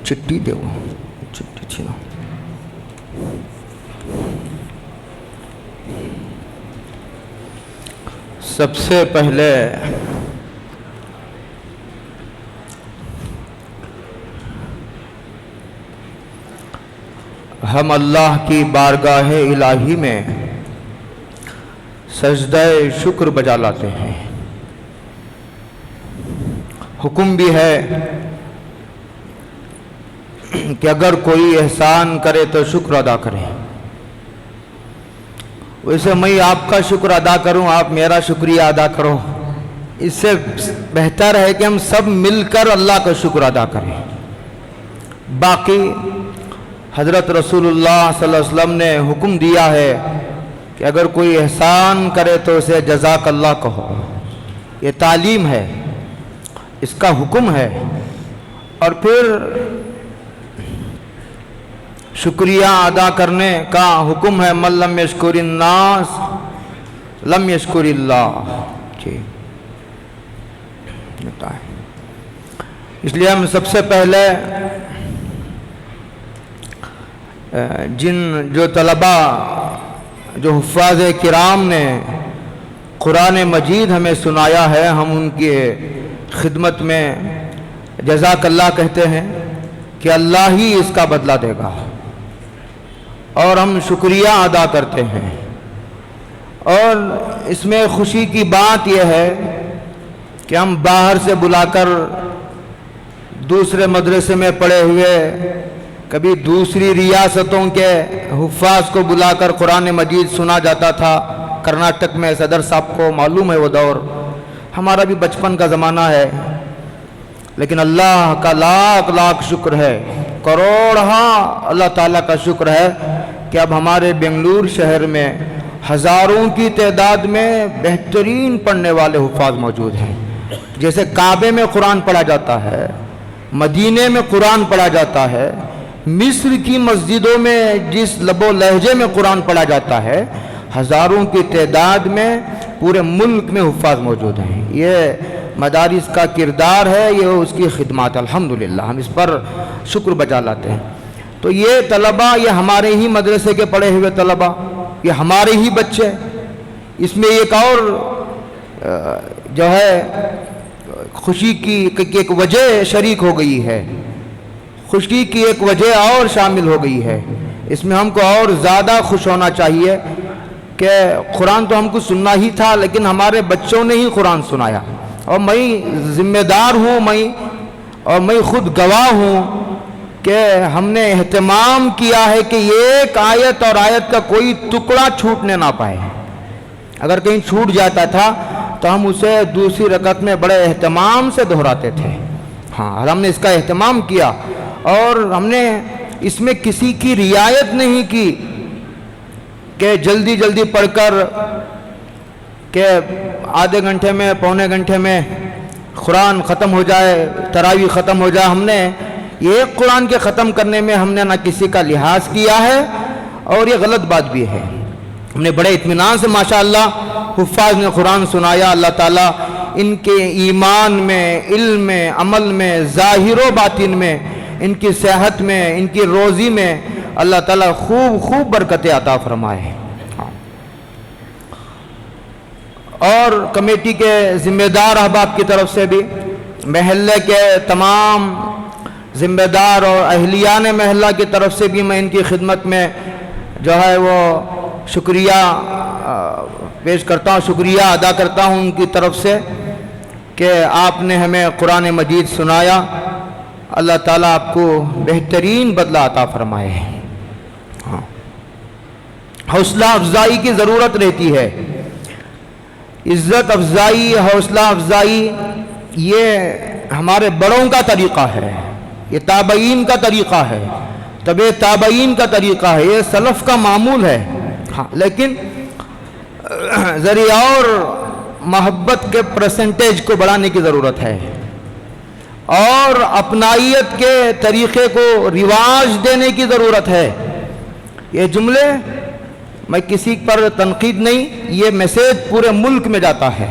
چٹی دے وہ چٹی چھینا. سب سے پہلے ہم اللہ کی بارگاہ الہی میں سجدہ شکر بجا لاتے ہیں. حکم بھی ہے کہ اگر کوئی احسان کرے تو شکر ادا کریں. ویسے میں آپ کا شکر ادا کروں، آپ میرا شکریہ ادا کرو، اس سے بہتر ہے کہ ہم سب مل کر اللہ کا شکر ادا کریں. باقی حضرت رسول اللہ صلی اللہ علیہ وسلم نے حکم دیا ہے کہ اگر کوئی احسان کرے تو اسے جزاک اللہ کہو. یہ تعلیم ہے، اس کا حکم ہے. اور پھر شکریہ ادا کرنے کا حکم ہے، من لم یشکر الناس لم یشکر اللہ. اس لیے ہم سب سے پہلے جو طلبہ جو حفاظ کرام نے قرآن مجید ہمیں سنایا ہے، ہم ان کی خدمت میں جزاک اللہ کہتے ہیں کہ اللہ ہی اس کا بدلہ دے گا. اور ہم شکریہ ادا کرتے ہیں. اور اس میں خوشی کی بات یہ ہے کہ ہم باہر سے بلا کر دوسرے مدرسے میں پڑھے ہوئے، کبھی دوسری ریاستوں کے حفاظ کو بلا کر قرآن مجید سنا جاتا تھا. کرناٹک میں صدر صاحب کو معلوم ہے وہ دور، ہمارا بھی بچپن کا زمانہ ہے. لیکن اللہ کا لاکھ لاکھ شکر ہے، کروڑہا اللہ تعالیٰ کا شکر ہے کہ اب ہمارے بنگلور شہر میں ہزاروں کی تعداد میں بہترین پڑھنے والے حفاظ موجود ہیں. جیسے کعبے میں قرآن پڑھا جاتا ہے، مدینے میں قرآن پڑھا جاتا ہے، مصر کی مسجدوں میں جس لب و لہجے میں قرآن پڑھا جاتا ہے، ہزاروں کی تعداد میں پورے ملک میں حفاظ موجود ہیں. یہ مدارس کا کردار ہے، یہ اس کی خدمات. الحمدللہ ہم اس پر شکر بجا لاتے ہیں. تو یہ طلبہ، یہ ہمارے ہی مدرسے کے پڑھے ہوئے طلبہ، یہ ہمارے ہی بچے. اس میں ایک اور جو ہے خوشی کی ایک وجہ شریک ہو گئی ہے، خوشی کی ایک وجہ اور شامل ہو گئی ہے. اس میں ہم کو اور زیادہ خوش ہونا چاہیے کہ قرآن تو ہم کو سننا ہی تھا، لیکن ہمارے بچوں نے ہی قرآن سنایا. اور میں ذمہ دار ہوں، میں خود گواہ ہوں کہ ہم نے اہتمام کیا ہے کہ ایک آیت اور آیت کا کوئی ٹکڑا چھوٹنے نہ پائے. اگر کہیں چھوٹ جاتا تھا تو ہم اسے دوسری رکعت میں بڑے اہتمام سے دہراتے تھے. ہاں، ہم نے اس کا اہتمام کیا اور ہم نے اس میں کسی کی رعایت نہیں کی کہ جلدی جلدی پڑھ کر کہ آدھے گھنٹے میں پونے گھنٹے میں قرآن ختم ہو جائے، تراویح ختم ہو جائے. ہم نے ایک قرآن کے ختم کرنے میں ہم نے نہ کسی کا لحاظ کیا ہے، اور یہ غلط بات بھی ہے. ہم نے بڑے اطمینان سے ماشاءاللہ حفاظ نے قرآن سنایا. اللہ تعالیٰ ان کے ایمان میں، علم میں، عمل میں، ظاہر و باطن میں، ان کی صحت میں، ان کی روزی میں اللہ تعالیٰ خوب خوب برکتیں عطا فرمائے. اور کمیٹی کے ذمہ دار احباب کی طرف سے بھی، محلے کے تمام ذمہ دار اور اہلیان محلہ کی طرف سے بھی میں ان کی خدمت میں جو ہے وہ شکریہ پیش کرتا ہوں، شکریہ ادا کرتا ہوں ان کی طرف سے کہ آپ نے ہمیں قرآن مجید سنایا. اللہ تعالیٰ آپ کو بہترین بدلہ عطا فرمائے. حوصلہ افزائی کی ضرورت رہتی ہے. عزت افزائی، حوصلہ افزائی یہ ہمارے بڑوں کا طریقہ ہے، یہ تابعین کا طریقہ ہے، تبع تابعین کا طریقہ ہے، یہ سلف کا معمول ہے. ہاں، لیکن ذریعہ اور محبت کے پرسنٹیج کو بڑھانے کی ضرورت ہے، اور اپنائیت کے طریقے کو رواج دینے کی ضرورت ہے. یہ جملے میں کسی پر تنقید نہیں، یہ میسیج پورے ملک میں جاتا ہے.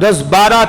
10, 12,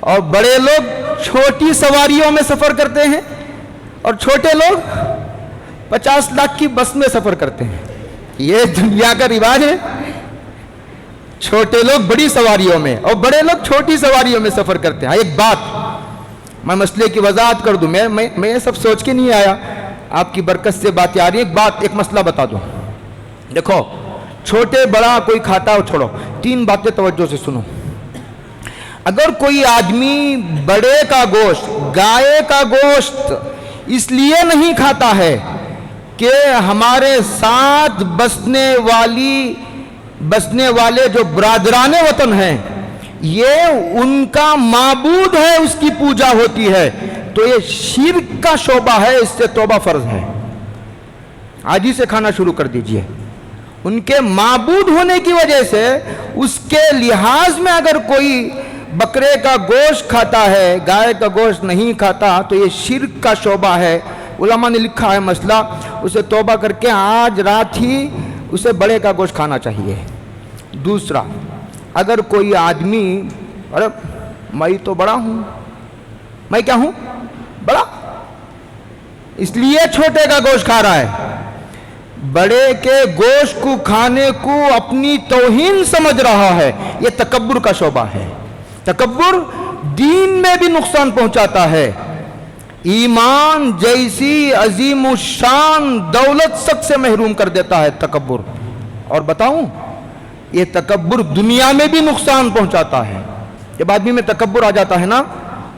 اور بڑے لوگ چھوٹی سواریوں میں سفر کرتے ہیں اور چھوٹے لوگ 50 لاکھ کی بس میں سفر کرتے ہیں. یہ دنیا کا رواج ہے. چھوٹے لوگ بڑی سواریوں میں اور بڑے لوگ چھوٹی سواریوں میں سفر کرتے ہیں. ایک بات میں مسئلے کی وضاحت کر دوں. میں یہ سب سوچ کے نہیں آیا, آپ کی برکت سے باتیں آ رہی ہیں. ایک مسئلہ بتا دوں. دیکھو, چھوٹے بڑا کوئی کھاتا ہو چھوڑو, 3 باتیں توجہ سے سنو. اگر کوئی آدمی بڑے کا گوشت, گائے کا گوشت اس لیے نہیں کھاتا ہے کہ ہمارے ساتھ بسنے والے جو برادران وطن ہیں یہ ان کا معبود ہے, اس کی پوجا ہوتی ہے, تو یہ شرک کا شعبہ ہے, اس سے توبہ فرض ہے. آج ہی سے کھانا شروع کر دیجئے. ان کے معبود ہونے کی وجہ سے اس کے لحاظ میں اگر کوئی بکرے کا گوشت کھاتا ہے, گائے کا گوشت نہیں کھاتا, تو یہ شرک کا شعبہ ہے. علماء نے لکھا ہے مسئلہ, اسے توبہ کر کے آج رات ہی اسے بڑے کا گوشت کھانا چاہیے. دوسرا, اگر کوئی آدمی, ارے میں تو بڑا ہوں, میں کیا ہوں, بڑا, اس لیے چھوٹے کا گوشت کھا رہا ہے. بڑے کے گوشت کو کھانے کو اپنی توہین سمجھ رہا ہے. یہ تکبر کا شعبہ ہے. تکبر دین میں بھی نقصان پہنچاتا ہے. ایمان جیسی عظیم الشان دولت سب سے محروم کر دیتا ہے تکبر. اور بتاؤں, یہ تکبر دنیا میں بھی نقصان پہنچاتا ہے. جب آدمی میں تکبر آ جاتا ہے نا,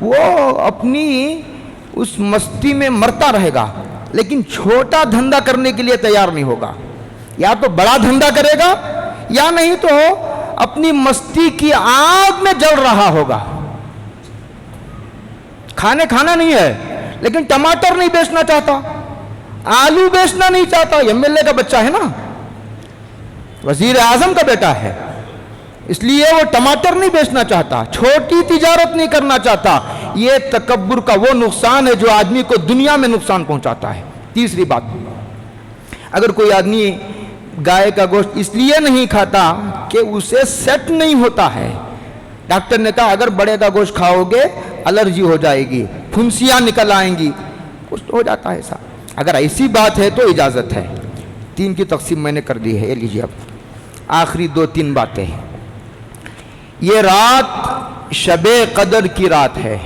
وہ اپنی اس مستی میں مرتا رہے گا, لیکن چھوٹا دھندا کرنے کے لیے تیار نہیں ہوگا. یا تو بڑا دھندا کرے گا یا نہیں تو اپنی مستی کی آگ میں جل رہا ہوگا. کھانا نہیں ہے, لیکن ٹماٹر نہیں بیچنا چاہتا, آلو بیچنا نہیں چاہتا. ایم ایل اے کا بچہ ہے نا, وزیر اعظم کا بیٹا ہے, اس لیے وہ ٹماٹر نہیں بیچنا چاہتا, چھوٹی تجارت نہیں کرنا چاہتا. یہ تکبر کا وہ نقصان ہے جو آدمی کو دنیا میں نقصان پہنچاتا ہے. تیسری بات, اگر کوئی آدمی گائے کا گوشت اس لیے نہیں کھاتا کہ اسے سیٹ نہیں ہوتا ہے. ڈاکٹر نے کہا اگر بڑے کا گوشت کھاؤ گے الرجی ہو جائے گی, پھنسیاں نکل آئیں گی, کچھ ہو جاتا ہے ایسا. اگر ایسی بات ہے تو اجازت ہے. 3 کی تقسیم میں نے کر دی ہے, یہ لیجیے. اب آخری 2-3 باتیں. یہ رات شب قدر کی رات ہے.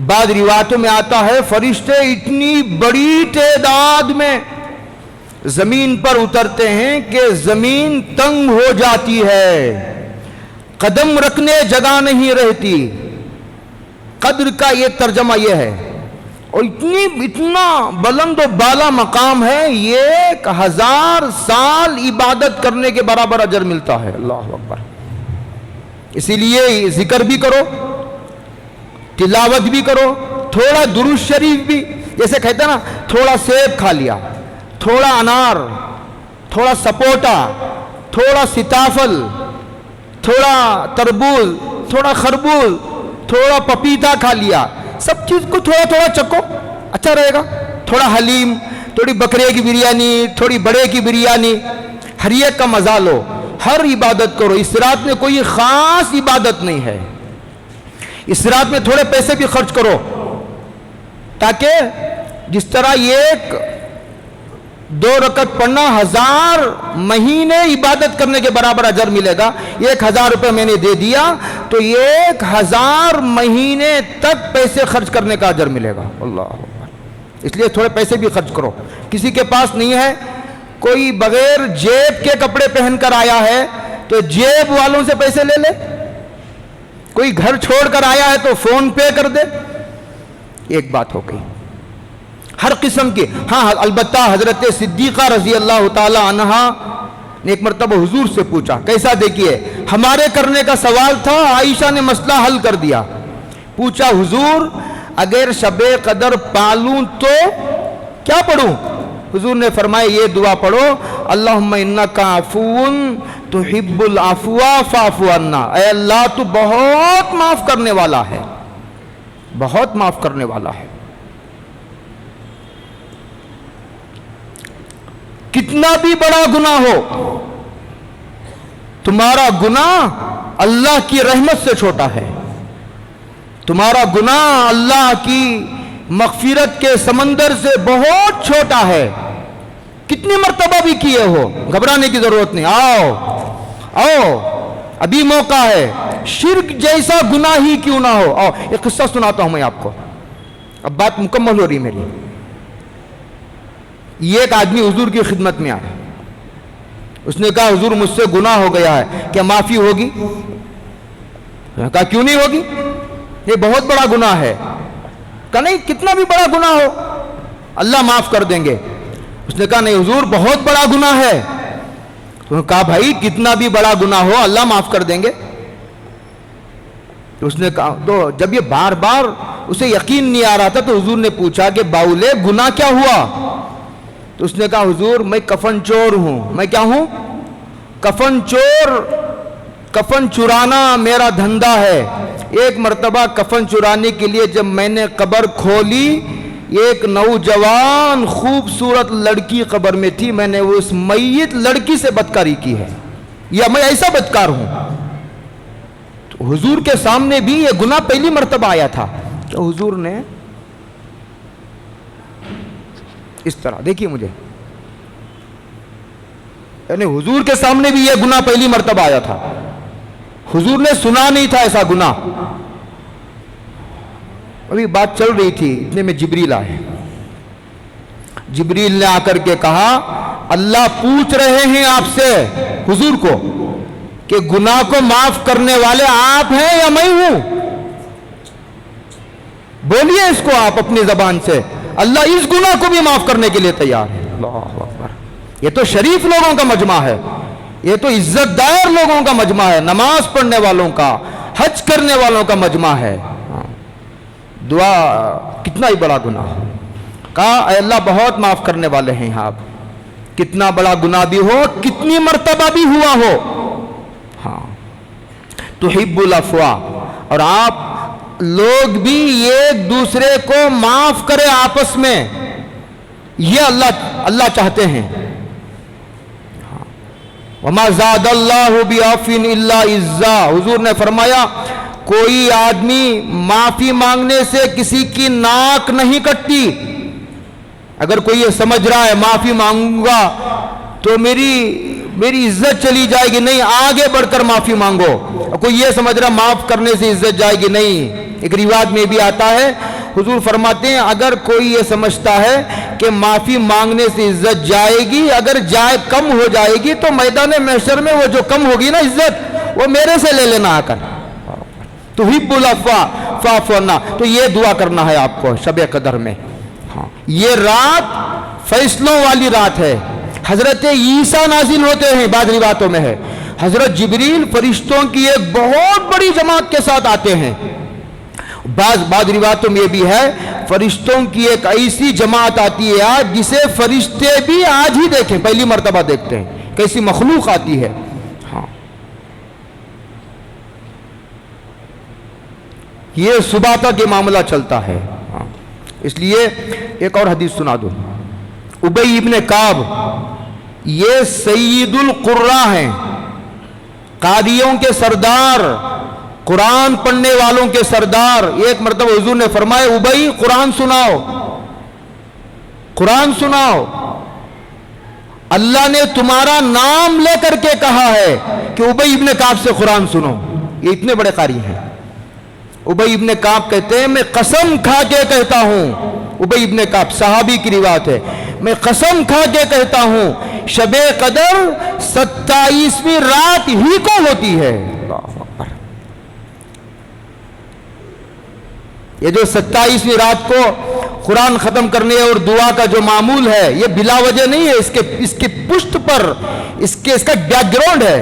بعض روایتوں میں آتا ہے فرشتے اتنی بڑی تعداد میں زمین پر اترتے ہیں کہ زمین تنگ ہو جاتی ہے, قدم رکھنے جگہ نہیں رہتی. قدر کا یہ ترجمہ یہ ہے, اور اتنا بلند و بالا مقام ہے, یہ 1000 سال عبادت کرنے کے برابر اجر ملتا ہے. اللہ اکبر. اسی لیے ذکر بھی کرو, تلاوت بھی کرو, تھوڑا درود شریف بھی. جیسے کہتے ہیں نا, تھوڑا سیب کھا لیا, تھوڑا انار, تھوڑا سپوٹا, تھوڑا سیتافل, تھوڑا تربوز, تھوڑا خربوز, تھوڑا پپیتا کھا لیا. سب چیز کو تھوڑا تھوڑا چکو, اچھا رہے گا. تھوڑا حلیم, تھوڑی بکرے کی بریانی, تھوڑی بڑے کی بریانی, ہر ایک کا مزہ لو. ہر عبادت کرو. اس رات میں کوئی خاص عبادت نہیں ہے. اس رات میں تھوڑے پیسے بھی خرچ کرو, تاکہ جس طرح ایک 2 رکعت پڑھنا 1000 مہینے عبادت کرنے کے برابر اجر ملے گا. 1000 روپے میں نے دے دیا تو 1000 مہینے تک پیسے خرچ کرنے کا اجر ملے گا. اللہ اکبر. اس لیے تھوڑے پیسے بھی خرچ کرو. کسی کے پاس نہیں ہے, کوئی بغیر جیب کے کپڑے پہن کر آیا ہے تو جیب والوں سے پیسے لے لے. کوئی گھر چھوڑ کر آیا ہے تو فون پے کر دے. ایک بات ہو گئی. ہر قسم کی, ہاں البتہ حضرت صدیقہ رضی اللہ تعالی عنہا نے ایک مرتبہ حضور سے پوچھا, کیسا دیکھیے, ہمارے کرنے کا سوال تھا, عائشہ نے مسئلہ حل کر دیا. پوچھا حضور اگر شب قدر پالوں تو کیا پڑھوں؟ حضور نے فرمایا یہ دعا پڑھو, اللہم انکا عفون تحب العفو فاعف عنا. اے اللہ تو بہت معاف کرنے والا ہے, بہت معاف کرنے والا ہے. کتنا بھی بڑا گناہ ہو, تمہارا گناہ اللہ کی رحمت سے چھوٹا ہے، تمہارا گناہ اللہ کی مغفرت کے سمندر سے بہت چھوٹا ہے، کتنی مرتبہ بھی کیے ہو، گھبرانے کی ضرورت نہیں، آؤ ابھی موقع ہے، شرک جیسا گناہ ہی کیوں نہ ہو۔ آؤ ایک قصہ سناتا ہوں میں آپ کو، اب بات مکمل ہو رہی میری۔ یہ ایک آدمی حضور کی خدمت میں آیا، اس نے کہا حضور مجھ سے گناہ ہو گیا ہے، کیا معافی ہوگی؟ کہا کیوں نہیں ہوگی، یہ بہت بڑا گناہ ہے۔ کہا نہیں، کتنا بھی بڑا گناہ ہو اللہ معاف کر دیں گے۔ اس نے کہا نہیں حضور بہت بڑا گناہ ہے۔ تو نے کہا بھائی کتنا بھی بڑا گناہ ہو اللہ معاف کر دیں گے۔ تو اس نے کہا، تو جب یہ بار بار اسے یقین نہیں آ رہا تھا تو حضور نے پوچھا کہ باولے گناہ کیا ہوا؟ تو اس نے کہا حضور میں کفن چور ہوں۔ میں کیا ہوں؟ کفن چور، کفن چرانا میرا دھندا ہے۔ ایک مرتبہ کفن چرانے کے لیے جب میں نے قبر کھولی، ایک نوجوان خوبصورت لڑکی قبر میں تھی، میں نے اس میت لڑکی سے بدکاری کی ہے، یا میں ایسا بدکار ہوں۔ تو حضور کے سامنے بھی یہ گناہ پہلی مرتبہ آیا تھا کہ حضور نے اس طرح، دیکھیے مجھے، یعنی حضور کے سامنے بھی یہ گناہ پہلی مرتبہ آیا تھا، حضور نے سنا نہیں تھا ایسا گناہ۔ ابھی بات چل رہی تھی، اتنے میں جبریل آئے۔ جبریل نے آ کر کے کہا اللہ پوچھ رہے ہیں آپ سے حضور کو کہ گناہ کو معاف کرنے والے آپ ہیں یا میں ہوں؟ بولیے اس کو آپ اپنی زبان سے، اللہ اس گناہ کو بھی معاف کرنے کے لیے تیار ہے۔ اللہ اکبر، یہ تو شریف لوگوں کا مجمع ہے، یہ تو عزت دار لوگوں کا مجمع ہے، نماز پڑھنے والوں کا، حج کرنے والوں کا مجمع ہے۔ دعا کتنا ہی بڑا گناہ، کہا اے اللہ بہت معاف کرنے والے ہیں آپ، کتنا بڑا گناہ بھی ہو، کتنی مرتبہ بھی ہوا ہو، ہاں تحب العفو، اور آپ لوگ بھی ایک دوسرے کو معاف کرے آپس میں، یہ اللہ چاہتے ہیں۔ وما زاد اللہ بعفو الا عزا، حضور نے فرمایا کوئی آدمی معافی مانگنے سے کسی کی ناک نہیں کٹتی۔ اگر کوئی یہ سمجھ رہا ہے معافی مانگوں گا تو میری عزت چلی جائے گی، نہیں، آگے بڑھ کر معافی مانگو۔ اور کوئی یہ سمجھ رہا معاف کرنے سے عزت جائے گی، نہیں، ایک روایت میں بھی آتا ہے، حضور فرماتے ہیں اگر کوئی یہ سمجھتا ہے کہ معافی مانگنے سے عزت جائے گی، اگر جائے کم ہو جائے گی تو میدان محشر میں وہ جو کم ہوگی نا عزت، وہ میرے سے لے لینا آ کر۔ تحب العفو فاعف عنا، تو یہ دعا کرنا ہے آپ کو شب قدر میں۔ ہاں یہ رات فیصلوں والی رات ہے، حضرت عیسیٰ نازل ہوتے ہیں، بعض روایتوں میں ہے حضرت جبریل فرشتوں کی ایک بہت بڑی جماعت کے ساتھ آتے ہیں، بعض روایتوں میں یہ بھی ہے فرشتوں کی ایک ایسی جماعت آتی ہے آج جسے فرشتے بھی آج ہی دیکھیں، پہلی مرتبہ دیکھتے ہیں، کیسی مخلوق آتی ہے۔ ہاں یہ صبح تک یہ معاملہ چلتا ہے۔ ہاں اس لیے ایک اور حدیث سنا دوں، ابی ابن کعب یہ سید القراء ہیں، قاریوں کے سردار، قرآن پڑھنے والوں کے سردار۔ ایک مرتبہ حضور نے فرمایا ابی قرآن سناؤ، قرآن سناؤ، اللہ نے تمہارا نام لے کر کے کہا ہے کہ ابی ابن کعب سے قرآن سنو۔ یہ اتنے بڑے قاری ہیں۔ ابی ابن کعب کہتے ہیں میں قسم کھا کے کہتا ہوں، ابی ابن کعب صحابی کی روایت ہے، میں قسم کھا کے کہتا ہوں شب قدر 27ویں رات ہی کو ہوتی ہے۔ یہ جو 27ویں رات کو قرآن ختم کرنے اور دعا کا جو معمول ہے یہ بلا وجہ نہیں ہے، اس کے پشت پر اس کا بیک گراؤنڈ ہے،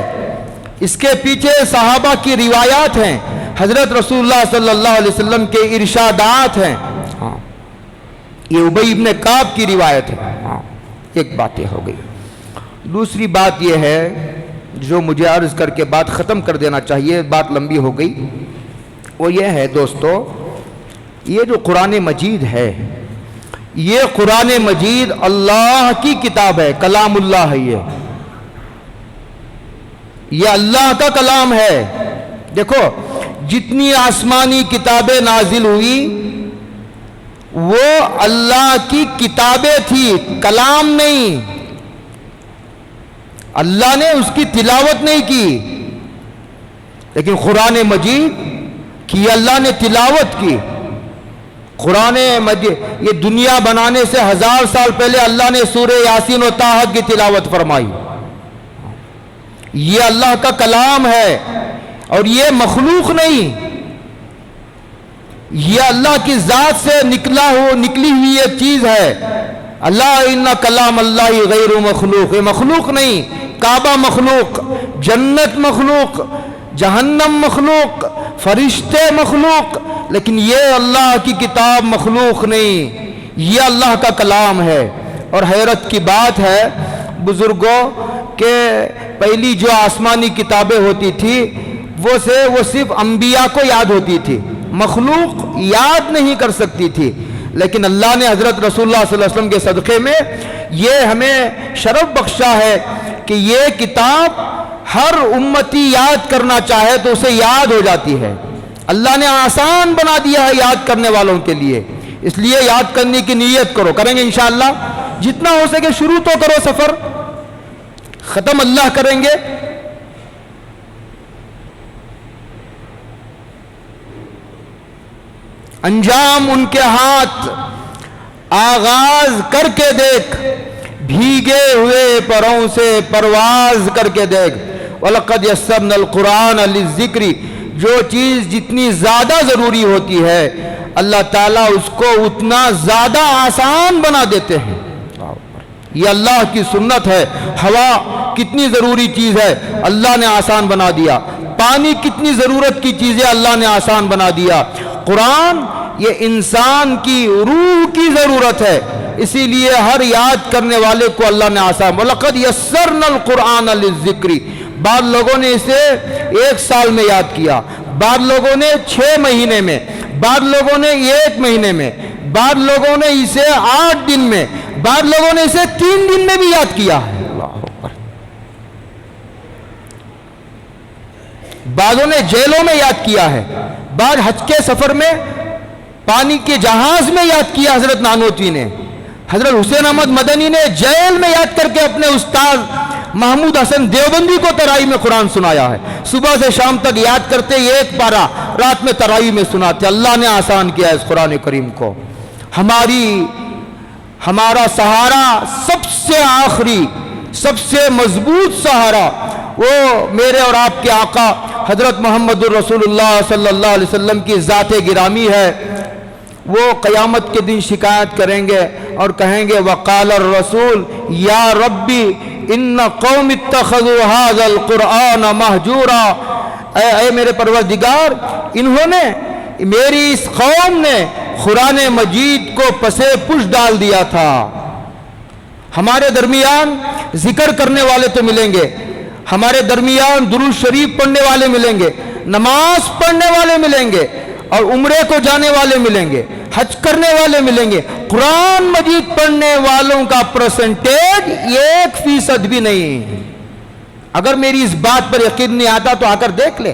اس کے پیچھے صحابہ کی روایات ہیں، حضرت رسول اللہ صلی اللہ علیہ وسلم کے ارشادات ہیں۔ ہاں یہ ابی ابن کعب کی روایت ہے۔ ہاں ایک بات یہ ہو گئی۔ دوسری بات یہ ہے جو مجھے عرض کر کے بات ختم کر دینا چاہیے، بات لمبی ہو گئی، وہ یہ ہے دوستو، یہ جو قرآن مجید ہے یہ قرآن مجید اللہ کی کتاب ہے، کلام اللہ ہے، یہ اللہ کا کلام ہے۔ دیکھو جتنی آسمانی کتابیں نازل ہوئی وہ اللہ کی کتابیں تھی، کلام نہیں۔ اللہ نے اس کی تلاوت نہیں کی، لیکن قرآن مجید کی اللہ نے تلاوت کی۔ قرآن مجید یہ دنیا بنانے سے 1000 سال پہلے اللہ نے سورہ یاسین و طٰہٰ کی تلاوت فرمائی۔ یہ اللہ کا کلام ہے اور یہ مخلوق نہیں، یہ اللہ کی ذات سے نکلی ہوئی ایک چیز ہے۔ اللہ ان کلام اللہ غیر مخلوق، یہ مخلوق نہیں۔ کعبہ مخلوق، جنت مخلوق، جہنم مخلوق، فرشتے مخلوق، لیکن یہ اللہ کی کتاب مخلوق نہیں، یہ اللہ کا کلام ہے۔ اور حیرت کی بات ہے بزرگوں کہ پہلی جو آسمانی کتابیں ہوتی تھی وہ صرف انبیاء کو یاد ہوتی تھی، مخلوق یاد نہیں کر سکتی تھی، لیکن اللہ نے حضرت رسول اللہ صلی اللہ علیہ وسلم کے صدقے میں یہ ہمیں شرف بخشا ہے کہ یہ کتاب ہر امتی یاد کرنا چاہے تو اسے یاد ہو جاتی ہے۔ اللہ نے آسان بنا دیا ہے یاد کرنے والوں کے لیے، اس لیے یاد کرنے کی نیت کرو، کریں گے انشاءاللہ، جتنا ہو سکے شروع تو کرو، سفر ختم اللہ کریں گے۔ انجام ان کے ہاتھ، آغاز کر کے دیکھ، بھیگے ہوئے پروں سے پرواز کر کے دیکھ۔ وَلَقَدْ يَسَّرْنَا الْقُرْآنَ لِلذِّكْرِ، جو چیز جتنی زیادہ ضروری ہوتی ہے اللہ تعالیٰ اس کو اتنا زیادہ آسان بنا دیتے ہیں۔ یہ اللہ کی سنت ہے۔ ہوا کتنی ضروری چیز ہے اللہ نے آسان بنا دیا، پانی کتنی ضرورت کی چیز ہے اللہ نے آسان بنا دیا۔ قرآن یہ انسان کی روح کی ضرورت ہے، اسی لیے ہر یاد کرنے والے کو اللہ نے آسان۔ وَلَقَدْ يَسَّرْنَا الْقُرْآنَ لِلذِّكْرِ، بعض لوگوں نے اسے 1 سال میں یاد کیا، بعض لوگوں نے 6 مہینے میں، بعض لوگوں نے 1 مہینے میں، بعض لوگوں نے اسے 8 دن میں، بعض لوگوں نے اسے 3 دن میں بھی یاد کیا ہے۔ بعضوں نے جیلوں میں یاد کیا ہے، بعض حج کے سفر میں پانی کے جہاز میں یاد کیا حضرت نانوتوی نے، حضرت حسین احمد مدنی نے جیل میں یاد کر کے اپنے استاد محمود حسن دیوبندی کو ترائی میں قرآن سنایا ہے، صبح سے شام تک یاد کرتے 1 پارہ، رات میں ترائی میں سناتے۔ اللہ نے آسان کیا ہے اس قرآن کریم کو۔ ہمارا سہارا سب سے آخری، سب سے مضبوط سہارا وہ میرے اور آپ کے آقا حضرت محمد الرسول اللہ صلی اللہ علیہ وسلم کی ذات گرامی ہے۔ وہ قیامت کے دن شکایت کریں گے اور کہیں گے وقال الرسول یا ربی ان قوم اتخذوا هذا القرآن مہجورا، اے میرے پروردگار، انہوں نے، میری اس قوم نے قرآن مجید کو پسے پش ڈال دیا تھا۔ ہمارے درمیان ذکر کرنے والے تو ملیں گے، ہمارے درمیان درود شریف پڑھنے والے ملیں گے، نماز پڑھنے والے ملیں گے، اور عمرے کو جانے والے ملیں گے، حج کرنے والے ملیں گے، قرآن مجید پڑھنے والوں کا پرسنٹیج 1% بھی نہیں۔ اگر میری اس بات پر یقین نہیں آتا تو آ کر دیکھ لے،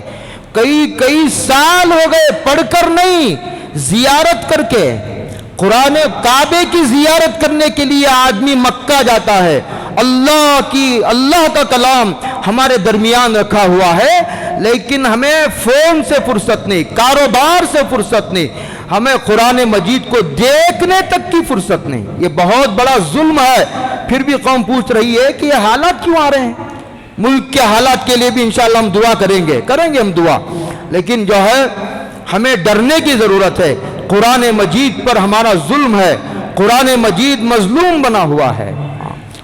کئی سال ہو گئے پڑھ کر نہیں، زیارت کر کے، قرآن کعبے کی زیارت کرنے کے لیے آدمی مکہ جاتا ہے۔ اللہ کا کلام ہمارے درمیان رکھا ہوا ہے، لیکن ہمیں فون سے فرصت نہیں، کاروبار سے فرصت نہیں، ہمیں قرآن مجید کو دیکھنے تک کی فرصت نہیں۔ یہ بہت بڑا ظلم ہے۔ پھر بھی قوم پوچھ رہی ہے کہ یہ حالات کیوں آ رہے ہیں؟ ملک کے حالات کے لیے بھی انشاءاللہ ہم دعا کریں گے ہم دعا، لیکن جو ہے ہمیں ڈرنے کی ضرورت ہے۔ قرآن مجید پر ہمارا ظلم ہے، قرآن مجید مظلوم بنا ہوا ہے۔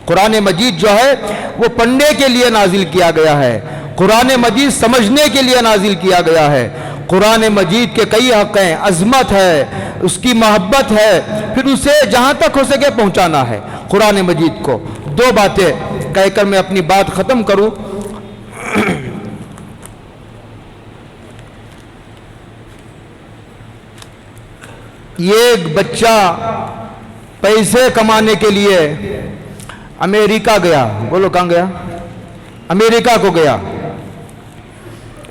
قرآن مجید جو ہے وہ پڑھنے کے لیے نازل کیا گیا ہے، قرآن مجید سمجھنے کے لیے نازل کیا گیا ہے۔ قرآن مجید کے کئی حق ہیں، عظمت ہے، اس کی محبت ہے، پھر اسے جہاں تک ہو سکے پہنچانا ہے قرآن مجید کو۔ 2 باتیں کہہ کر میں اپنی بات ختم کروں۔ یہ ایک بچہ پیسے کمانے کے لیے امریکہ گیا، بولو کہاں گیا؟ امریکہ کو گیا۔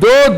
2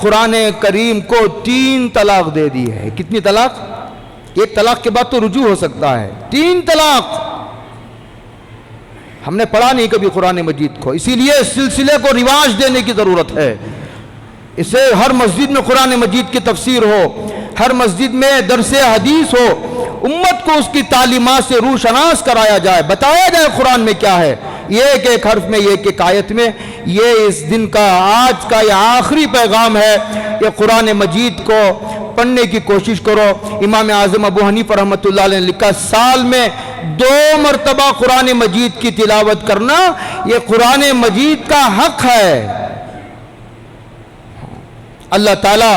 قرآن کریم کو 3 طلاق دے دی ہے۔ کتنی طلاق؟ 1 طلاق کے بعد تو رجوع ہو سکتا ہے، 3 طلاق۔ ہم نے پڑھا نہیں کبھی قرآن مجید کو، اسی لیے اس سلسلے کو رواج دینے کی ضرورت ہے۔ اسے ہر مسجد میں قرآن مجید کی تفسیر ہو، ہر مسجد میں درس حدیث ہو، امت کو اس کی تعلیمات سے روشناس کرایا جائے، بتایا جائے قرآن میں کیا ہے، یہ ایک حرف میں، یہ ایک آیت میں۔ یہ اس دن کا، آج کا یہ آخری پیغام ہے کہ قرآن مجید کو پڑھنے کی کوشش کرو۔ امام اعظم ابو حنیفہ رحمۃ اللہ علیہ نے لکھا، سال میں 2 مرتبہ قرآن مجید کی تلاوت کرنا یہ قرآن مجید کا حق ہے۔ اللہ تعالی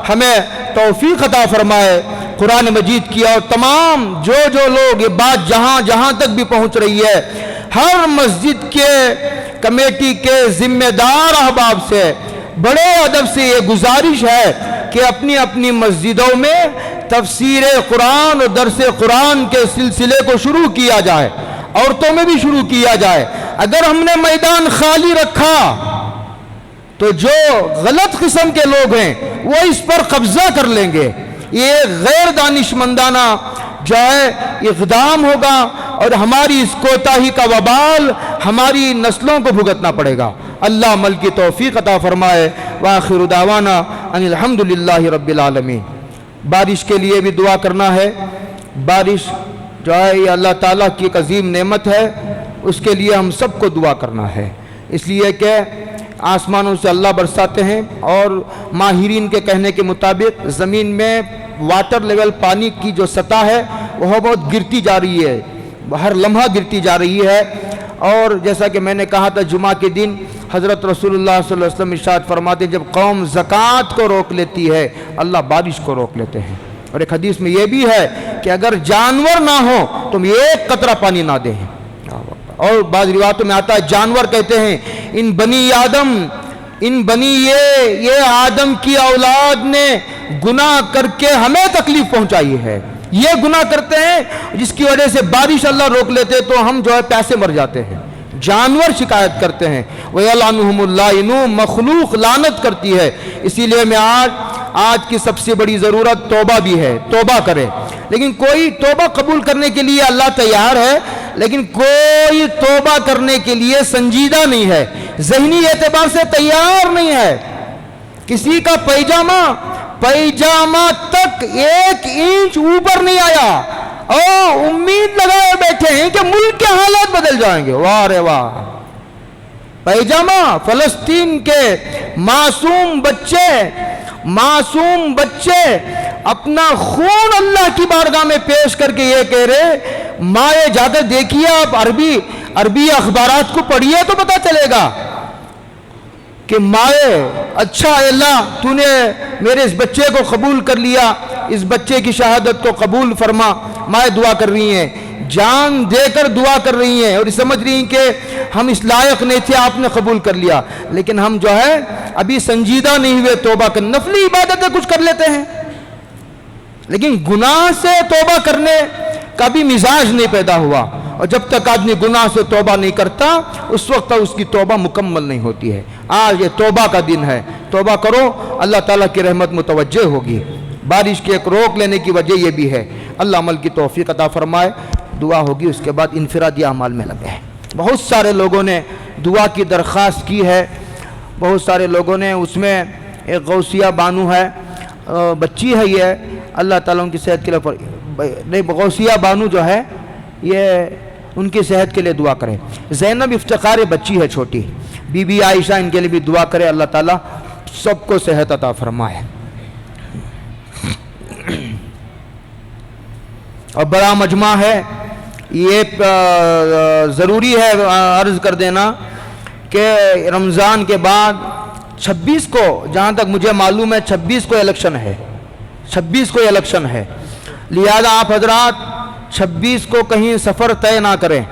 ہمیں توفیق عطا فرمائے قرآن مجید کی، اور تمام جو لوگ، یہ بات جہاں جہاں تک بھی پہنچ رہی ہے، ہر مسجد کے کمیٹی کے ذمہ دار احباب سے بڑے ادب سے یہ گزارش ہے کہ اپنی اپنی مسجدوں میں تفسیر قرآن اور درس قرآن کے سلسلے کو شروع کیا جائے، عورتوں میں بھی شروع کیا جائے۔ اگر ہم نے میدان خالی رکھا تو جو غلط قسم کے لوگ ہیں وہ اس پر قبضہ کر لیں گے۔ یہ غیر دانشمندانہ جو ہے اقدام ہوگا، اور ہماری اس کوتاہی کا وبال ہماری نسلوں کو بھگتنا پڑے گا۔ اللہ عمل کی توفیق عطا فرمائے۔ وآخر دعوانا ان الحمدللہ رب العالمین۔ بارش کے لیے بھی دعا کرنا ہے۔ بارش جو ہے یہ اللہ تعالیٰ کی ایک عظیم نعمت ہے، اس کے لیے ہم سب کو دعا کرنا ہے، اس لیے کہ آسمانوں سے اللہ برساتے ہیں، اور ماہرین کے کہنے کے مطابق زمین میں واٹر لیول، پانی کی جو سطح ہے وہ بہت گرتی جا رہی ہے، ہر لمحہ گرتی جا رہی ہے۔ اور جیسا کہ میں نے کہا تھا، جمعہ کے دن حضرت رسول اللہ صلی اللہ علیہ وسلم ارشاد فرماتے ہیں، جب قوم زکوٰۃ کو روک لیتی ہے اللہ بارش کو روک لیتے ہیں۔ اور ایک حدیث میں یہ بھی ہے کہ اگر جانور نہ ہو تم ایک قطرہ پانی نہ دیں۔ اور بعض روایتوں میں آتا ہے، جانور کہتے ہیں ان بنی یہ آدم کی اولاد نے گناہ کر کے ہمیں تکلیف پہنچائی ہے، یہ گناہ کرتے ہیں جس کی وجہ سے بارش اللہ روک لیتے تو ہم جو ہے پیسے مر جاتے ہیں۔ جانور شکایت کرتے ہیں، وَيَلْعَنُهُمُ اللَّائِنُونَ، مخلوق لعنت کرتی ہے۔ اسی لیے میں آج کی سب سے بڑی ضرورت توبہ بھی ہے، توبہ کرے۔ لیکن کوئی توبہ قبول کرنے کے لیے اللہ تیار ہے، لیکن کوئی توبہ کرنے کے لیے سنجیدہ نہیں ہے، ذہنی اعتبار سے تیار نہیں ہے۔ کسی کا پیجامہ تک 1 انچ اوپر نہیں آیا، اور امید لگائے بیٹھے ہیں کہ ملک کے حالات بدل جائیں گے۔ واہ رے واہ! پیجامہ، فلسطین کے معصوم بچے اپنا خون اللہ کی بارگاہ میں پیش کر کے یہ کہہ رہے، مائے جا کر دیکھیے، آپ عربی اخبارات کو پڑھیے تو پتہ چلے گا کہ مائے، اچھا اللہ تو نے میرے اس بچے کو قبول کر لیا، اس بچے کی شہادت کو قبول فرما۔ مائے دعا کر رہی ہیں، جان دے کر دعا کر رہی ہیں، اور سمجھ رہی ہیں کہ ہم اس لائق نہیں تھے، آپ نے قبول کر لیا، لیکن ہم جو ہے ابھی سنجیدہ نہیں ہوئے توبہ کر، نفلی عبادتیں کچھ کر لیتے ہیں، لیکن گناہ سے توبہ کرنے کا بھی مزاج نہیں پیدا ہوا۔ اور جب تک آدمی گناہ سے توبہ نہیں کرتا اس وقت تک اس کی توبہ مکمل نہیں ہوتی ہے۔ آج یہ توبہ کا دن ہے، توبہ کرو، اللہ تعالیٰ کی رحمت متوجہ ہوگی۔ بارش کے ایک روک لینے کی وجہ یہ بھی ہے۔ اللہ عمل کی توفیق عطا فرمائے۔ دعا ہوگی، اس کے بعد انفرادی اعمال میں لگے ہیں۔ بہت سارے لوگوں نے دعا کی درخواست کی ہے، بہت سارے لوگوں نے، اس میں ایک غوثیہ بانو ہے، بچی ہے، یہ اللہ تعالیٰ ان کی صحت کے لیے، غوثیہ بانو جو ہے یہ ان کی صحت کے لیے دعا کرے۔ زینب افتخار بچی ہے چھوٹی، بی بی عائشہ، ان کے لیے بھی دعا کرے، اللہ تعالیٰ سب کو صحت عطا فرمائے۔ اور بڑا مجمع ہے، یہ ضروری ہے عرض کر دینا کہ رمضان کے بعد 26 کو، جہاں تک مجھے معلوم ہے 26 کو الیکشن ہے، 26 کو الیکشن ہے، لہذا آپ حضرات 26 کو کہیں سفر طے نہ کریں۔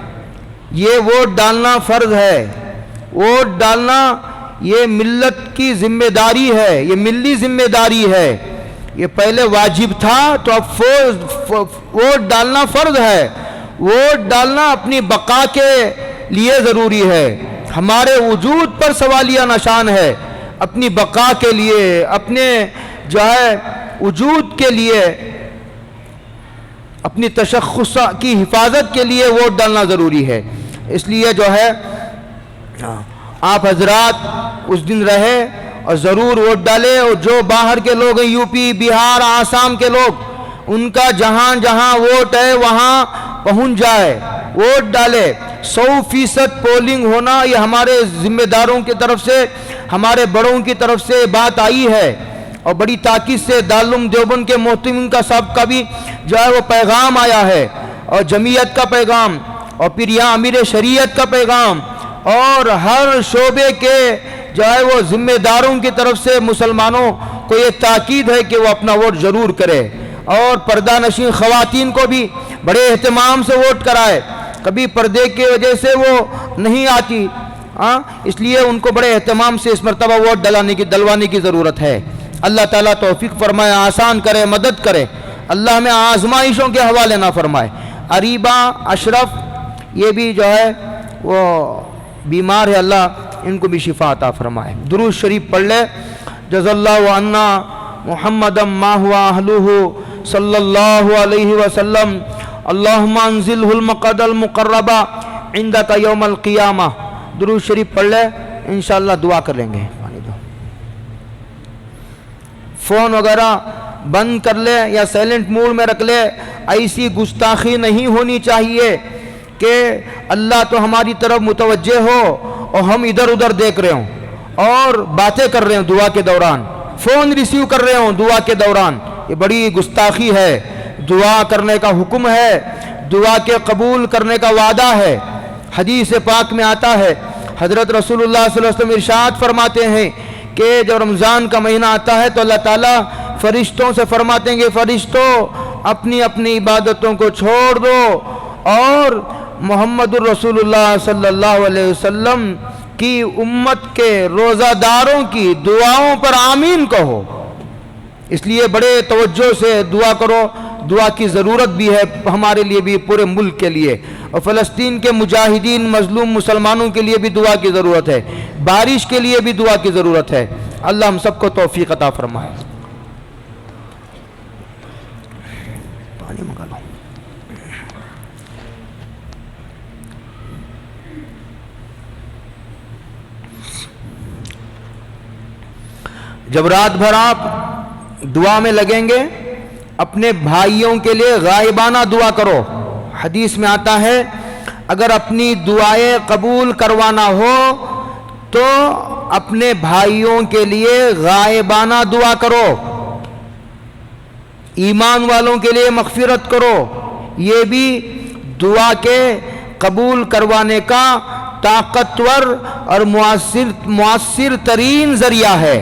یہ ووٹ ڈالنا فرض ہے، ووٹ ڈالنا یہ ملت کی ذمہ داری ہے، یہ ملی ذمہ داری ہے۔ یہ پہلے واجب تھا تو اب ووٹ ڈالنا فرض ہے، ووٹ ڈالنا اپنی بقا کے لیے ضروری ہے، ہمارے وجود پر سوالیہ نشان ہے۔ اپنی بقا کے لیے، اپنے جو ہے وجود کے لیے، اپنی تشخص کی حفاظت کے لیے ووٹ ڈالنا ضروری ہے۔ اس لیے جو ہے آپ حضرات اس دن رہے اور ضرور ووٹ ڈالے، اور جو باہر کے لوگ ہیں، یو پی، بہار، آسام کے لوگ، ان کا جہاں جہاں ووٹ ہے وہاں پہنچ جائے، ووٹ ڈالے۔ 100% پولنگ ہونا یہ ہمارے ذمہ داروں کی طرف سے، ہمارے بڑوں کی طرف سے بات آئی ہے، اور بڑی تاکید سے دارالعلوم دیوبند کے محتمین کا صاحب کا بھی جو ہے وہ پیغام آیا ہے، اور جمعیت کا پیغام، اور پھر یہاں امیر شریعت کا پیغام، اور ہر شعبے کے جو ہے وہ ذمہ داروں کی طرف سے مسلمانوں کو یہ تاکید ہے کہ وہ اپنا ووٹ ضرور کرے، اور پردہ نشین خواتین کو بھی بڑے اہتمام سے ووٹ کرائے۔ کبھی پردے کی وجہ سے وہ نہیں آتی، اس لیے ان کو بڑے اہتمام سے اس مرتبہ ووٹ دلوانے کی ضرورت ہے۔ اللہ تعالیٰ توفیق فرمائے، آسان کرے، مدد کرے، اللہ ہمیں آزمائشوں کے حوالے نہ فرمائے۔ اریبہ اشرف یہ بھی جو ہے وہ بیمار ہے، اللہ ان کو بھی شفا عطا فرمائے۔ درود شریف پڑھ لے۔ جزا اللہ عنا محمد ما ہوا اہلہ صلی اللہ علیہ وسلم، اللہم انزلہ المقعد المقرب عندک یوم القیامہ۔ درود شریف پڑھ لے، انشاءاللہ دعا کر لیں گے۔ فون وغیرہ بند کر لے یا سائلنٹ موڈ میں رکھ لے، ایسی گستاخی نہیں ہونی چاہیے کہ اللہ تو ہماری طرف متوجہ ہو اور ہم ادھر ادھر دیکھ رہے ہوں اور باتیں کر رہے ہوں دعا کے دوران، فون ریسیو کر رہے ہوں دعا کے دوران، یہ بڑی گستاخی ہے۔ دعا کرنے کا حکم ہے، دعا کے قبول کرنے کا وعدہ ہے۔ حدیث پاک میں آتا ہے، حضرت رسول اللہ صلی اللہ علیہ وسلم ارشاد فرماتے ہیں کہ جب رمضان کا مہینہ آتا ہے تو اللہ تعالیٰ فرشتوں سے فرماتے ہیں کہ فرشتوں اپنی اپنی عبادتوں کو چھوڑ دو اور محمد الرسول اللہ صلی اللہ علیہ وسلم کی امت کے روزہ داروں کی دعاؤں پر آمین کہو۔ اس لیے بڑے توجہ سے دعا کرو، دعا کی ضرورت بھی ہے ہمارے لیے بھی، پورے ملک کے لیے، اور فلسطین کے مجاہدین مظلوم مسلمانوں کے لیے بھی دعا کی ضرورت ہے، بارش کے لیے بھی دعا کی ضرورت ہے۔ اللہ ہم سب کو توفیق عطا فرمائے۔ پانی منگا لو۔ جب رات بھر آپ دعا میں لگیں گے، اپنے بھائیوں کے لیے غائبانہ دعا کرو۔ حدیث میں آتا ہے اگر اپنی دعائیں قبول کروانا ہو تو اپنے بھائیوں کے لیے غائبانہ دعا کرو، ایمان والوں کے لیے مغفرت کرو۔ یہ بھی دعا کے قبول کروانے کا طاقتور اور مؤثر ترین ذریعہ ہے،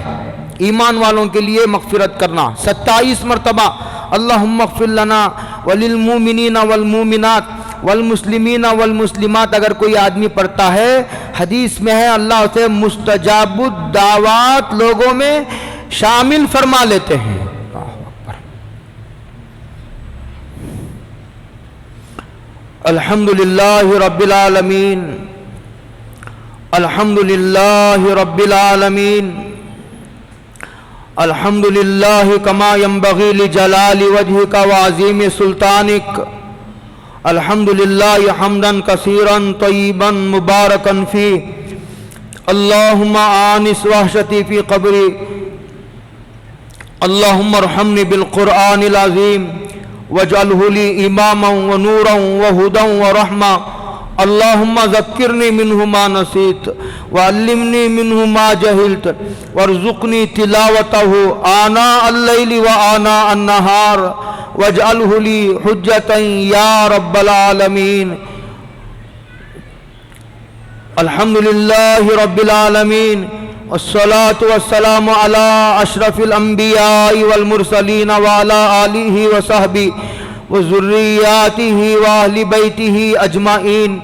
ایمان والوں کے لیے مغفرت کرنا۔ 27 مرتبہ اللہم اغفر لنا وللمؤمنین والمؤمنات والمسلمین والمسلمات اگر کوئی آدمی پڑھتا ہے، حدیث میں ہے اللہ اسے مستجاب الدعوات لوگوں میں شامل فرما لیتے ہیں۔ الحمدللہ رب العالمین، الحمدللہ رب العالمین، الحمدللہ کما ینبغی لجلال وجہک وعظیم سلطانک، الحمدللہ حمدا کثیرا طیبا مبارکا فی، اللہم آنس وحشتی فی قبری، اللہم ارحمنی بالقرآن العظیم واجعلہ لی اماما ونورا وہدا ورحمہ، اللہم ذکرنی منہ ما نسیت وعلمنی منہ ما جہلت وارزقنی تلاوتہ آناء اللیل وآناء النہار واجعلہ لی حجتا یا رب العالمین۔ الحمدللہ رب العالمین، والصلاة والسلام علی اشرف الانبیاء والمرسلین وعلی آلہ وصحبہ وذریاتہ واہل بیتہ اجمعین،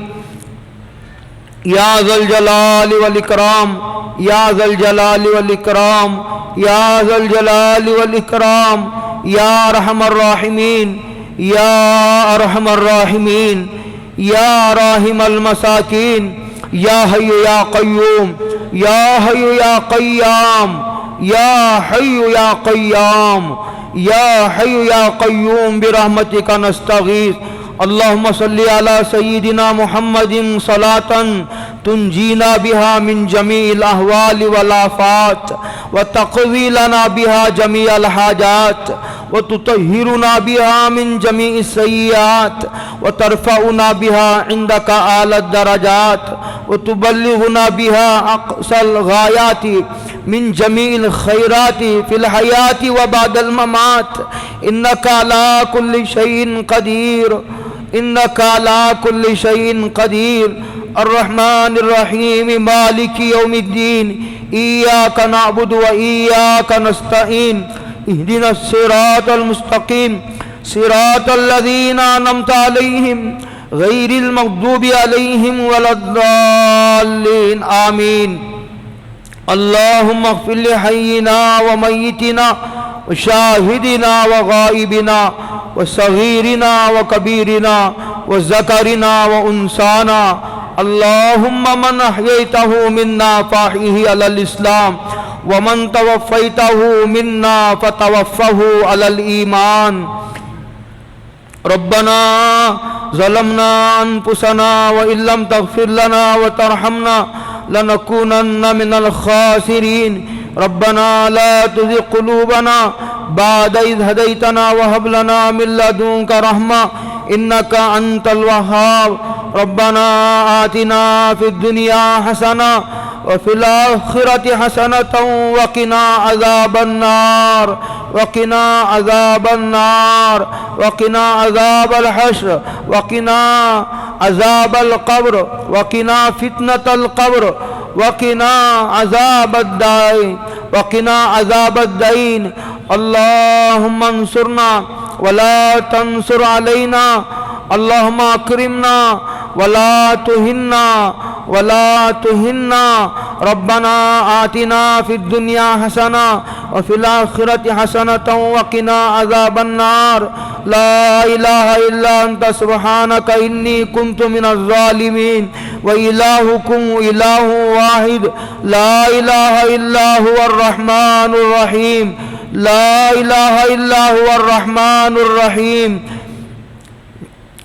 یا ذا الجلال والاکرام، یا ذا الجلال والاکرام، یا ذا الجلال والاکرام، یا ارحم الراحمین، یا ارحم الراحمین، یا راحم المساکین، یا حی یا قیوم یا حی یا قیام یا حی یا قیام یا حی یا قیوم برحمتک نستغیث اللہم صلی علی سیدنا محمد صلاة تنجینا بها من جمیع الاحوال والآفات وتقضی لنا بها جمیع الحاجات وتطہرنا بها من جمیع السیئات وترفعنا بها عندك اعلی الدرجات وتبلغنا بها اقصى الغایات من جمیع الخیرات فی الحیات وبعد الممات انك على كل شيء قدیر انك على كل شيء قدیر الرحمن الرحیم مالک یوم الدین ایاک نعبد و ایاک نستعین اهدنا الصراط المستقیم صراط الذین انعمت علیہم غیر المغضوب علیہم ولا الضالین آمین اللہم اغفر لحینا ومیتنا وشاہدنا وغائبنا وصغیرنا وکبیرنا وذکرنا وانثانا اللہم من احییتہ منا فاحیہ علی الاسلام ومن توفیتہ منا فتوفہ علی الایمان ربنا ظلمنا انفسنا وان لم تغفر لنا وترحمنا لنكونن من الخاسرین ربنا لا تزغ قلوبنا بعد إذ هديتنا وهب لنا من لدنك رحمة إنك أنت الوهاب ربنا آتنا في الدنيا حسنة وفي الآخرة حسنة وقنا عذاب النار وقنا عذاب النار وقنا عذاب الحشر وقنا عذاب القبر وقنا فتنة القبر وقنا عذاب الدين وقنا عذاب الدين اللهم انصرنا ولا تنصر علينا اللهم اكرمنا ولا تهنا ولا تهنا ربنا آتنا في الدنيا حسنة وفي الآخرة حسنة وقنا عذاب النار لا إله إلا أنت سبحانك إني كنت من الظالمين وإلهكم إله واحد لا إله إلا هو الرحمن الرحيم لا إله إلا هو الرحمن الرحيم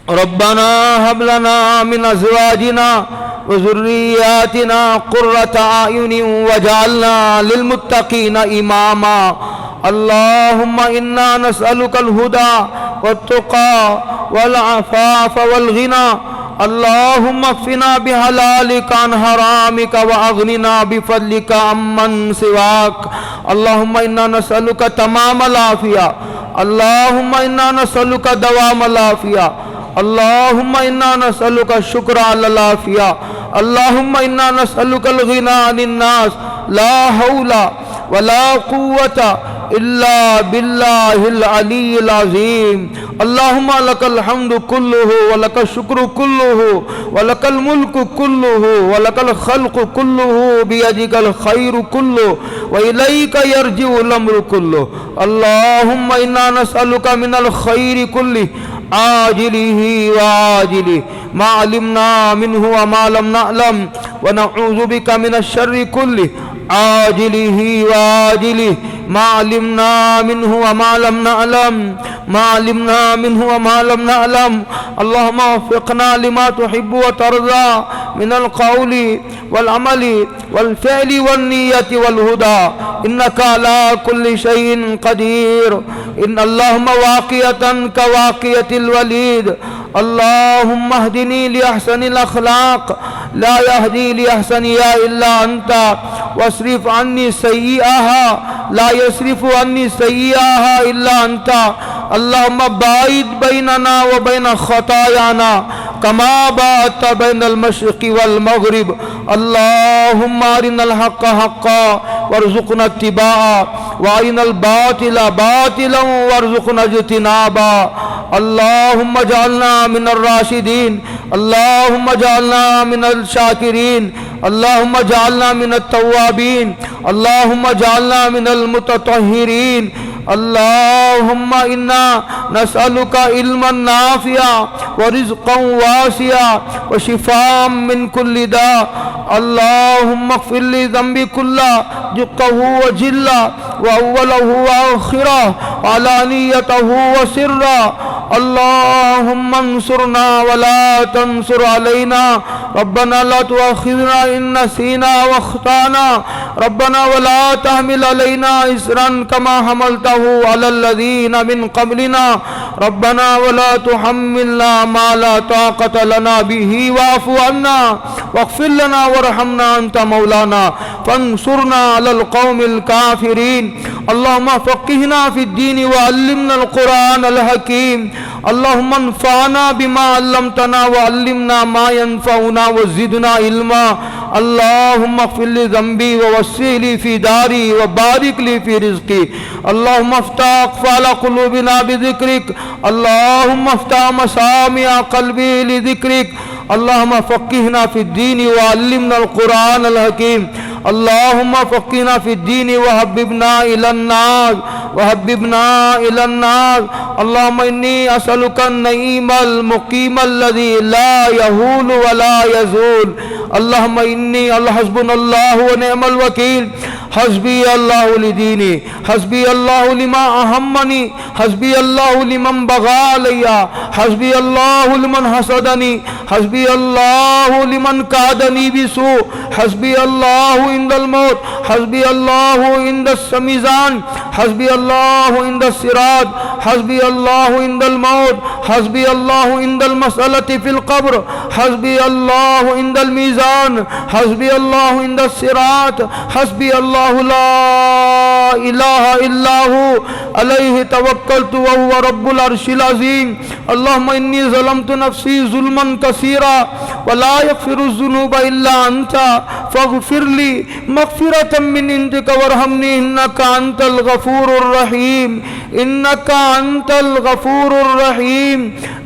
ربنا هب لنا من أزواجنا وذرياتنا قرة أعين واجعلنا للمتقين إماما اللهم إنا نسألك الهدى والتقى والعفاف والغنى اللهم اكفنا بحلالك عن حرامك واغننا بفضلك عمن سواك اللهم إنا نسألك تمام العافية اللهم إنا نسألك دوام العافية اللهم إنا نسألك الشكر على العافية اللهم إنا نسألك الغنى عن الناس لا حول ولا قوة إلا بالله العلي العظيم اللهم لك الحمد كله ولك الشكر كله ولك الملك كله ولك الخلق كله بيدك الخير كله وإليك يرجع الأمر كله اللهم إنا نسألك من الخير كله عاجله وعاجله ما علمنا منه وما لم نعلم ونعوذ بك من الشر كله عاجله وعاجله ما علمنا منه وما لم نعلم ما علمنا منه وما لم نعلم اللهم وفقنا لما تحب وترضى من القول والعمل والفعل والنية والهدى إنك على كل شيء قدير إن اللهم واقية كواقية الوليد اللهم اهدني لأحسن الأخلاق لا يهدي لأحسنها إلا أنت واصرف عني سيئها لا يصرف عني سيئها إلا أنت اللهم باعد بيننا وبين خطايانا كما باعدت بين المشرق والمغرب اللهم أرنا الحق حقا وارزقنا اتباعه وأرنا الباطل باطلا وارزقنا اجتنابا اللهم اجعلنا من الراشدين اللهم اجعلنا من الشاكرين اللهم اجعلنا من التوابين اللهم اجعلنا من المتطهرين اللهم إنا نسألك علما نافعا ورزقا واسعا وشفاء من كل داء. اللهم اغفر لي ذنبي كله دقه وجله وأوله وآخره علانيته وسره. اللهم انصرنا ولا تنصر علينا. ربنا لا تؤاخذنا إن نسينا واخطأنا. ربنا ولا تحمل علينا إصرا كما حملته على الذين من قبلنا. ربنا ولا تحملنا ما لا طاقة لنا به واعف عنا واغفر لنا وارحمنا أنت مولانا فانصرنا على القوم الكافرين. اللهم فقهنا في الدين وعلمنا القرآن الحكيم. اللهم انفعنا بما علمتنا وعلمنا ما ينفعنا وزدنا علما. اللهم اغفر لي ذنبي ووسع لي في داري وبارك لي في رزقي. اللهم افتح أقفال قلوبنا بذكرك. اللهم افتح مسامع قلبي لذكرك. اللهم فقهنا في الدين وعلمنا القرآن الحكيم. اللهم فقهنا في الدين وحببنا إلى النار وحببنا إلى النار. اللهم إني أسألك النعيم المقيم الذي لا يهول ولا يزول. اللهم إني حسبنا الله ونعم الوكيل. حسبي الله لديني. حسبي الله لما أهمني. حسبي الله لمن بغى علي. حسبي الله لمن حسدني. حسبي الله لمن كادني بسوء. حسبي الله عند الموت. حسبي الله عند السميزان. حسبي الله عند الصراط. حسبي الله عند الموت. حسبي الله عند المسألة في القبر. حسبي الله عند الميزان. حسبي الله عند الصراط. حسبي الله لا إله إلا هو عليه توكلت وهو رب العرش العظيم. اللهم إني ظلمت نفسي ظلما كثيرا ولا يغفر الذنوب إلا أنت فاغفر لي مغفرة من عندك وارحمني إنك أنت الغفور الرحيم. إنك أنت الغفور الرحيم.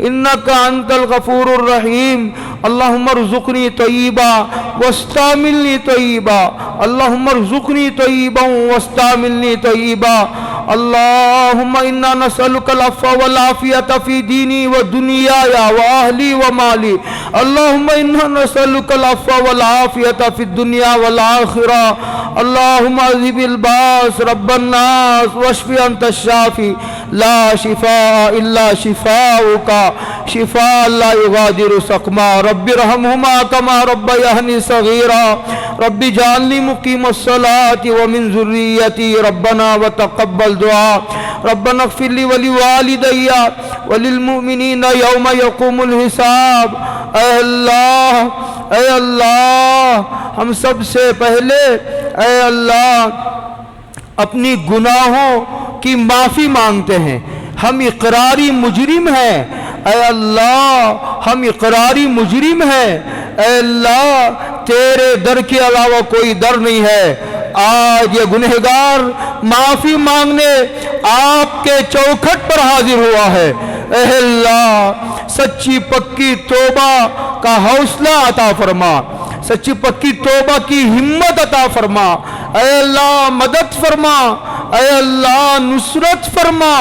إنك أنت الغفور الرحيم. اللهم ارزقني طيبا واستعملني طيبا. اللهم ارزقني طيبا واستعملني طيبا. اللهم إنا نسألك العفو والعافية في ديني ودنياي وأهلي ومالي. اللهم إنا نسألك العفو والعافية في الدنيا والآخرة. اللهم أذهب الباس رب الناس واشف أنت الشافي لا شفاء إلا شفاؤك شفاء لا يغادر سقما. رب ارحمهما كما ربياني صغيرا. رب اجعلني مقيم الصلاة ومن ذريتي ربنا وتقبل دعاء. ربنا اغفر لي ولوالدي وللمؤمنين يوم يقوم الحساب. اے اللہ ہم سب سے پہلے اے اللہ اپنی گناہوں کی معافی مانگتے ہیں. ہم اقراری مجرم ہیں. اے اللہ ہم اقراری مجرم ہیں. اے اللہ تیرے در کے علاوہ کوئی در نہیں ہے. آج یہ گنہگار معافی مانگنے آپ کے چوکھٹ پر حاضر ہوا ہے. اے اللہ سچی پکی توبہ کا حوصلہ عطا فرما. سچی پکی توبہ کی ہمت عطا فرما. اے اللہ مدد فرما. اے اللہ نصرت فرما.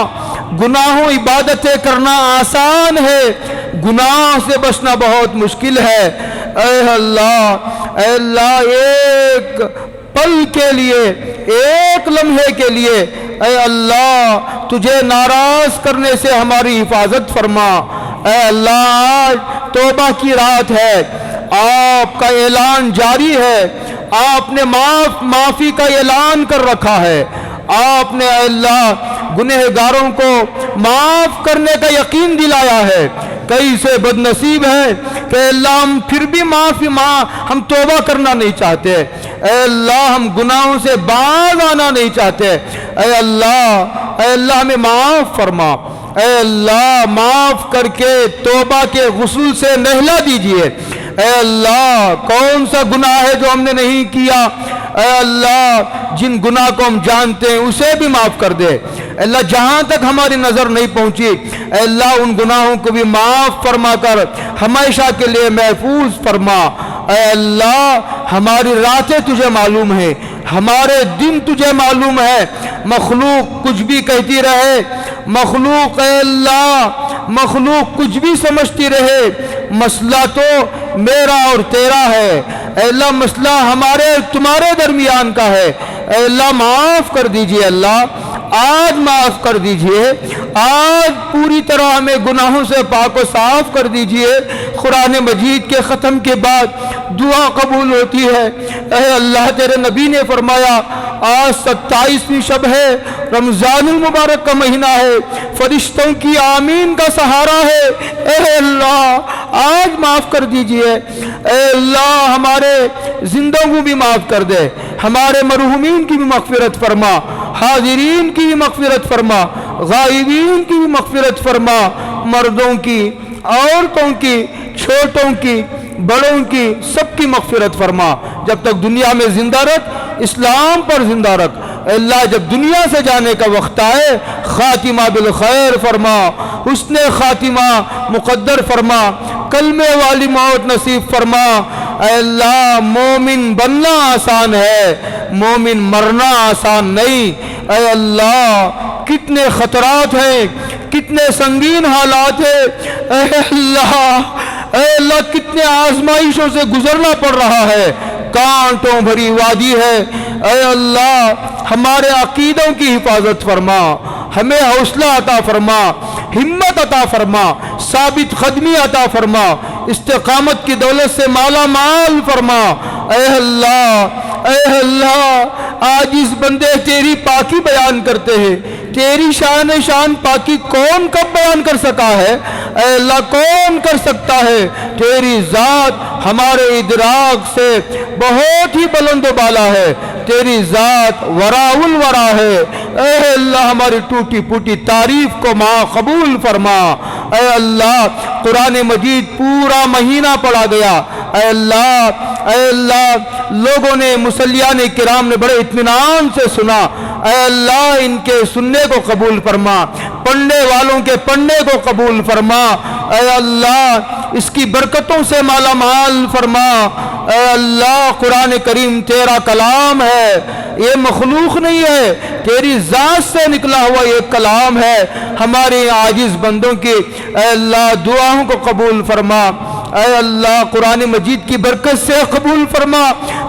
گناہوں عبادتیں کرنا آسان ہے, گناہ سے بچنا بہت مشکل ہے. اے اللہ ایک پل کے لیے, ایک لمحے کے لیے اے اللہ تجھے ناراض کرنے سے ہماری حفاظت فرما. اے اللہ آج توبہ کی رات ہے. آپ کا اعلان جاری ہے. آپ نے معافی کا اعلان کر رکھا ہے. آپ نے اے اللہ گنہگاروں کو معاف کرنے کا یقین دلایا ہے. کئی سے بد نصیب ہیں کہ اللہ ہم پھر بھی ہم توبہ کرنا نہیں چاہتے. اے اللہ ہم گناہوں سے باز آنا نہیں چاہتے. اے اللہ ہمیں معاف فرما. اے اللہ معاف کر کے توبہ کے غسل سے نہلا دیجئے. اے اللہ کون سا گناہ ہے جو ہم نے نہیں کیا. اے اللہ جن گناہ کو ہم جانتے ہیں اسے بھی معاف کر دے. اے اللہ جہاں تک ہماری نظر نہیں پہنچی اے اللہ ان گناہوں کو بھی معاف فرما کر ہمیشہ کے لیے محفوظ فرما. اے اللہ ہماری راتیں تجھے معلوم ہیں, ہمارے دن تجھے معلوم ہے، مخلوق کچھ بھی کہتی رہے، مخلوق اے اللہ مخلوق کچھ بھی سمجھتی رہے، مسئلہ تو میرا اور تیرا ہے، اے اللہ مسئلہ ہمارے تمہارے درمیان کا ہے، اے اللہ معاف کر دیجئے، اللہ آج معاف کر دیجئے، آج پوری طرح ہمیں گناہوں سے پاک و صاف کر دیجئے۔ قرآن مجید کے ختم کے بعد دعا قبول ہوتی ہے۔ اے اللہ تیرے نبی نے فرمایا آج 27ویں شب ہے، رمضان المبارک کا مہینہ ہے، فرشتوں کی آمین کا سہارا ہے، اے اللہ آج معاف کر دیجئے، اے اللہ ہمارے زندوں کو بھی معاف کر دے، ہمارے مرحومین کی بھی مغفرت فرما، حاضرین کی بھی مغفرت فرما، غائبین کی بھی مغفرت فرما، مردوں کی، عورتوں کی، چھوٹوں کی، بڑوں کی، سب کی مغفرت فرما۔ جب تک دنیا میں زندہ رکھ، اسلام پر زندہ رکھ، اللہ جب دنیا سے جانے کا وقت آئے خاتمہ بالخیر فرما، حسن خاتمہ مقدر فرما، کلمے والی موت نصیب فرما۔ اے اللہ مومن بننا آسان ہے، مومن مرنا آسان نہیں۔ اے اللہ کتنے خطرات ہیں، کتنے سنگین حالات ہیں، اے اللہ کتنے آزمائشوں سے گزرنا پڑ رہا ہے، کانٹوں بھری وادی ہے، اے اللہ ہمارے عقیدوں کی حفاظت فرما، ہمیں حوصلہ عطا فرما، ہمت عطا فرما، ثابت قدمی عطا فرما، استقامت کی دولت سے مالا مال فرما۔ اے اللہ آج اس بندے تیری پاکی بیان کرتے ہیں، تیری شان پاکی کون کب بیان کر سکا ہے؟ اے اللہ کون کر سکتا ہے؟ تیری ذات ہمارے ادراک سے بہت ہی بلند و بالا ہے، تیری ذات وراء الورا ہے۔ اے اللہ ہماری ٹوٹی پھوٹی تعریف کو ماں قبول فرما۔ اے اللہ قرآن مجید پورا مہینہ پڑھا گیا، اے اللہ لوگوں نے مصلیان کرام نے بڑے اطمینان سے سنا، اے اللہ ان کے سننے کو قبول فرما، پڑھنے والوں کے پڑھنے کو قبول فرما، اے اللہ اس کی برکتوں سے مالا مال فرما۔ اے اللہ قرآن کریم تیرا کلام ہے، یہ مخلوق نہیں ہے، تیری ذات سے نکلا ہوا یہ کلام ہے، ہمارے عاجز بندوں کی اے اللہ دعاؤں کو قبول فرما۔ اے اللہ قرآن مجید کی برکت سے قبول فرما،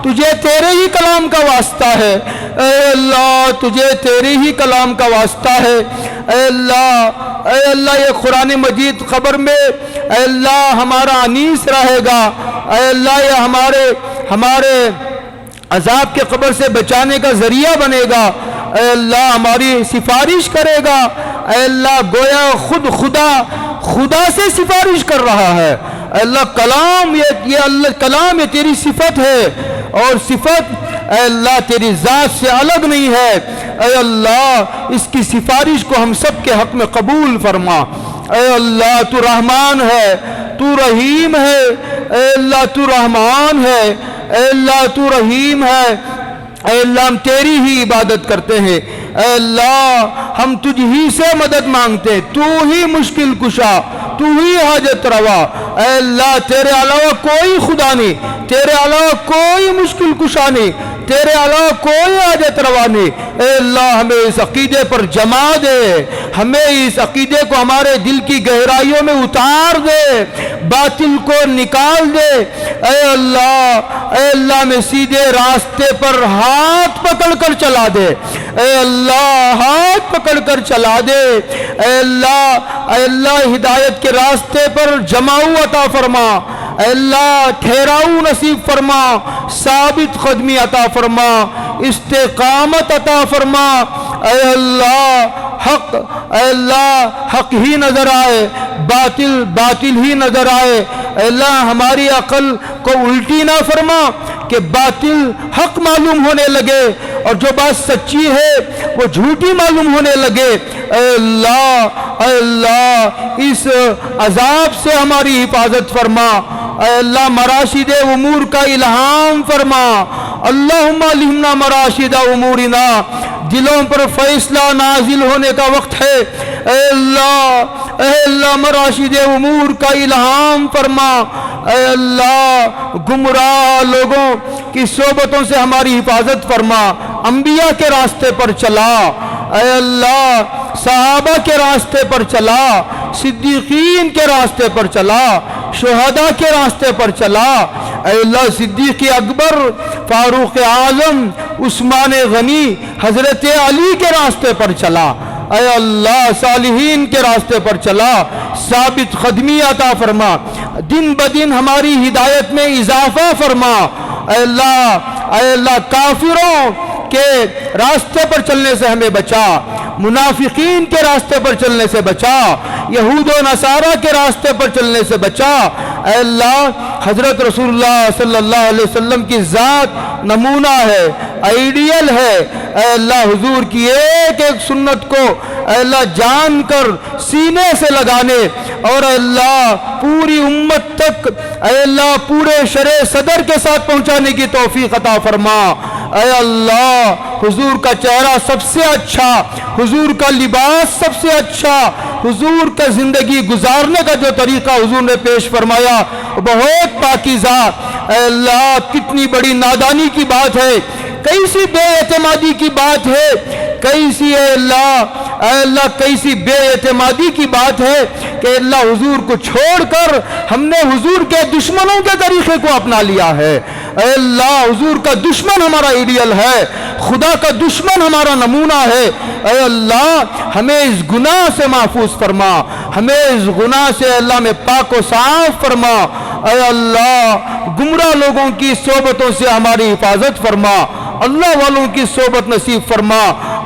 تجھے تیرے ہی کلام کا واسطہ ہے، اے اللہ تجھے تیرے ہی کلام کا واسطہ ہے۔ اے اللہ یہ قرآن مجید قبر میں اے اللہ ہمارا انیس رہے گا، اے اللہ یہ ہمارے عذاب کے قبر سے بچانے کا ذریعہ بنے گا، اے اللہ ہماری سفارش کرے گا، اے اللہ گویا خود خدا سے سفارش کر رہا ہے۔ اے اللہ کلام یہ تیری صفت ہے، اور صفت اے اللہ تیری ذات سے الگ نہیں ہے، اے اللہ اس کی سفارش کو ہم سب کے حق میں قبول فرما۔ اے اللہ تو رحمان ہے، تو رحیم ہے، اے اللہ تو رحمان ہے، اے اللہ تو رحیم ہے، اے اللہ ہم تیری ہی عبادت کرتے ہیں، اے اللہ ہم تجھ ہی سے مدد مانگتے ہیں، تو ہی مشکل کشا، تو ہی حاجت روا، اے اللہ تیرے علاوہ کوئی خدا نہیں، تیرے علاوہ کوئی مشکل کشا نہیں، تیرے علاوہ کوئی حاجت روا نہیں۔ اے اللہ ہمیں اس عقیدے پر جما دے، ہمیں اس عقیدے کو ہمارے دل کی گہرائیوں میں اتار دے، باطل کو نکال دے۔ اے اللہ میں سیدھے راستے پر ہاتھ پکڑ کر چلا دے، اے اللہ ہاتھ پکڑ کر چلا دے، اے اللہ ہدایت کے راستے پر جماؤ عطا فرما، اے اللہ ٹھہراؤ نصیب فرما، ثابت قدمی عطا فرما، استقامت عطا فرما۔ اے اللہ حق ہی نظر آئے، باطل ہی نظر آئے، اے اللہ ہماری عقل کو الٹی نہ فرما کہ باطل حق معلوم ہونے لگے اور جو بات سچی ہے وہ جھوٹی معلوم ہونے لگے۔ اے اللہ اس عذاب سے ہماری حفاظت فرما، اے اللہ مراشد امور کا الہام فرما، اللہم الہمنا مراشد امورنا، دلوں پر فیصلہ نازل ہونے کا وقت ہے، اے اللہ مراشد امور کا الہام فرما، اے اللہ گمراہ لوگوں کی صحبتوں سے ہماری حفاظت فرما، انبیاء کے راستے پر چلا، اے اللہ صحابہ کے راستے پر چلا، صدیقین کے راستے پر چلا، شہداء کے راستے پر چلا، اے اللہ صدیق اکبر، فاروق اعظم، عثمان غنی، حضرت علی کے راستے پر چلا، اے اللہ صالحین کے راستے پر چلا، ثابت قدمی عطا فرما، دن بدن ہماری ہدایت میں اضافہ فرما، اے اللہ کافروں کے راستے پر چلنے سے ہمیں بچا، منافقین کے راستے پر چلنے سے بچا، یہود و نصارہ کے راستے پر چلنے سے بچا، اے اللہ حضرت رسول اللہ صلی اللہ علیہ وسلم کی ذات نمونہ ہے، آئیڈیل ہے، اے اللہ حضور کی ایک ایک سنت کو اے اللہ جان کر سینے سے لگانے اور اے اللہ پوری امت تک اے اللہ پورے شرع صدر کے ساتھ پہنچانے کی توفیق عطا فرما، اے اللہ حضور کا چہرہ سب سے اچھا، حضور کا لباس سب سے اچھا، حضور کا زندگی گزارنے کا جو طریقہ حضور نے پیش فرمایا بہت پاکیزہ، اے اللہ کتنی بڑی نادانی کی بات ہے، کیسی بے اعتمادی کی بات ہے، کیسی اے اللہ کیسی بے اعتمادی کی بات ہے کہ اللہ حضور کو چھوڑ کر ہم نے حضور کے دشمنوں کے طریقے کو اپنا لیا ہے، اے اللہ حضور کا دشمن ہمارا ایڈیل ہے، خدا کا دشمن ہمارا نمونہ ہے، اے اللہ ہمیں اس گناہ سے محفوظ فرما، ہمیں اس گناہ سے اللہ میں پاک و صاف فرما، اے اللہ گمراہ لوگوں کی صحبتوں سے ہماری حفاظت فرما، اللہ والوں کی صحبت نصیب فرما،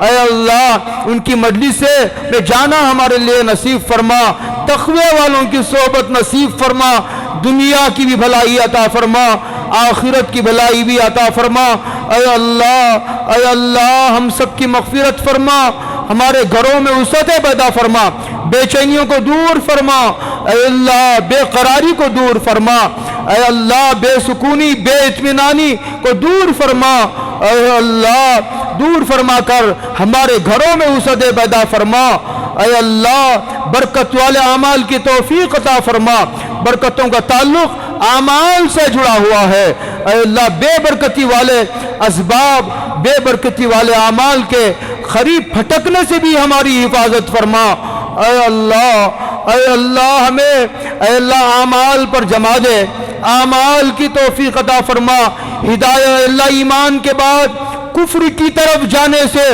اے اللہ ان کی مجلس میں جانا ہمارے لیے نصیب فرما، تقوی والوں کی صحبت نصیب فرما، دنیا کی بھی بھلائی عطا فرما، آخرت کی بھلائی بھی عطا فرما، اے اللہ ہم سب کی مغفرت فرما، ہمارے گھروں میں وسعت پیدا فرما، بے چینیوں کو دور فرما، اے اللہ بے قراری کو دور فرما، اے اللہ بے سکونی بے اطمینانی کو دور فرما، اے اللہ دور فرما کر ہمارے گھروں میں وسعت پیدا فرما، اے اللہ برکت والے اعمال کی توفیق عطا فرما، برکتوں کا تعلق اعمال سے جڑا ہوا ہے، اے اللہ بے برکتی والے اسباب بے برکتی والے اعمال کے قریب پھٹکنے سے بھی ہماری حفاظت فرما، اے اللہ ہمیں اے اللہ اعمال پر جما دے، اعمال کی توفیق عطا فرما، ہدایت اللہ ایمان کے بعد کفر کی طرف جانے سے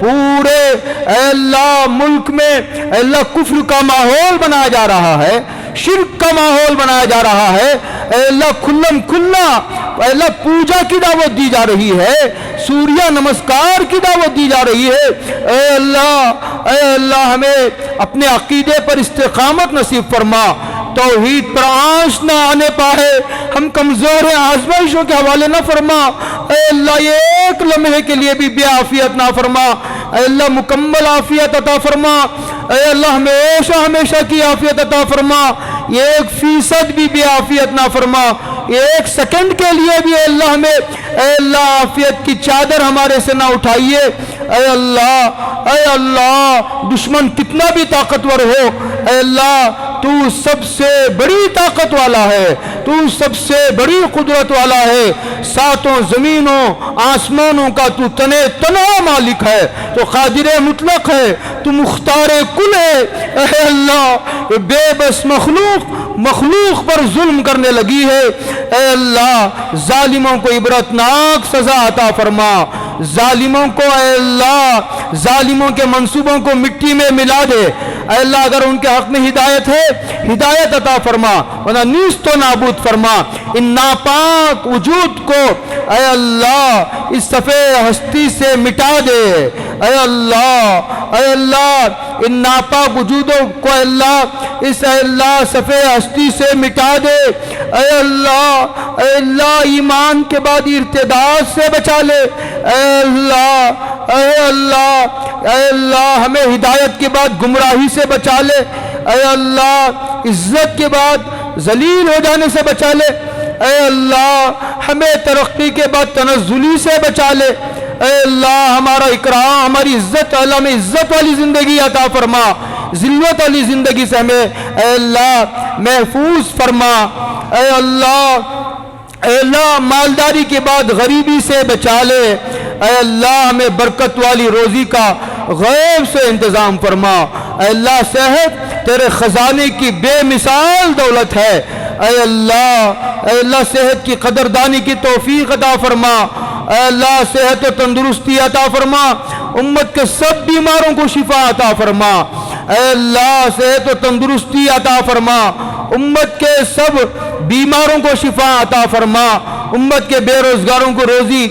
پورے اے اللہ ملک میں اے اللہ کفر کا ماحول بنایا جا رہا ہے، شرک کا ماحول بنایا جا رہا ہے، اے اللہ کھلم کھلا اے اللہ پوجا کی دعوت دی جا رہی ہے، سوریہ نمسکار کی دعوت دی جا رہی ہے، اے اللہ ہمیں اپنے عقیدے پر استقامت نصیب فرما، توحید پر آنچ نہ آنے پائے، ہم کمزور ہیں آزمائشوں کے حوالے نہ فرما، اے اللہ یہ ایک لمحے کے لیے بھی بے عافیت نہ فرما، اے اللہ مکمل عافیت عطا فرما، اے اللہ ہمیشہ کی عافیت عطا فرما، یہ 1% بھی بے عافیت نہ فرما، یہ 1 سیکنڈ کے لیے بھی اے اللہ ہمیں اے اللہ عافیت کی چادر ہمارے سے نہ اٹھائیے، اے اللہ دشمن کتنا بھی طاقتور ہو، اے اللہ تو سب سے بڑی طاقت والا ہے، تو سب سے بڑی قدرت والا ہے، 7 زمینوں آسمانوں کا تو تنہا مالک ہے، تو قادر مطلق ہے، تو مختار کل ہے، اے اللہ بے بس مخلوق پر ظلم کرنے لگی ہے، اے اللہ ظالموں کو عبرتناک سزا عطا فرما، ظالموں کو اے اللہ ظالموں کے منصوبوں کو مٹی میں ملا دے، اے اللہ اگر ان کے حق میں ہدایت ہے ہدایت عطا فرما، ورنہ نیست و نابود فرما، ان ناپاک وجود کو اے اللہ اس صفحے ہستی سے مٹا دے، اے اللہ ان ناپاک وجودوں کو اے اللہ صفحے ہستی سے مٹا دے، اے اللہ ایمان کے بعد ارتداد سے بچا لے، اے اللہ ہمیں ہدایت کے بعد گمراہی سے بچا لے، اے اللہ عزت کے بعد ذلیل ہو جانے سے بچا لے، اے اللہ ہمیں ترقی کے بعد تنزلی سے بچا لے، اے اللہ ہمارا اکرام ہماری عزت اللہ میں عزت والی زندگی عطا فرما، ذلت والی زندگی سے ہمیں اے اللہ محفوظ فرما۔ اے اللہ مالداری کے بعد غریبی سے بچا لے۔ اے اللہ ہمیں برکت والی روزی کا غیب سے انتظام فرما۔ اے اللہ صحت تیرے خزانے کی بے مثال دولت ہے۔ اے اللہ صحت کی قدردانی کی توفیق عطا فرما۔ اے اللہ صحت و تندرستی عطا فرما، امت کے سب بیماروں کو شفا عطا فرما۔ اے اللہ صحت و تندرستی عطا فرما، امت کے سب بیماروں کو شفا عطا فرما، امت کے بے روزگاروں کو روزی،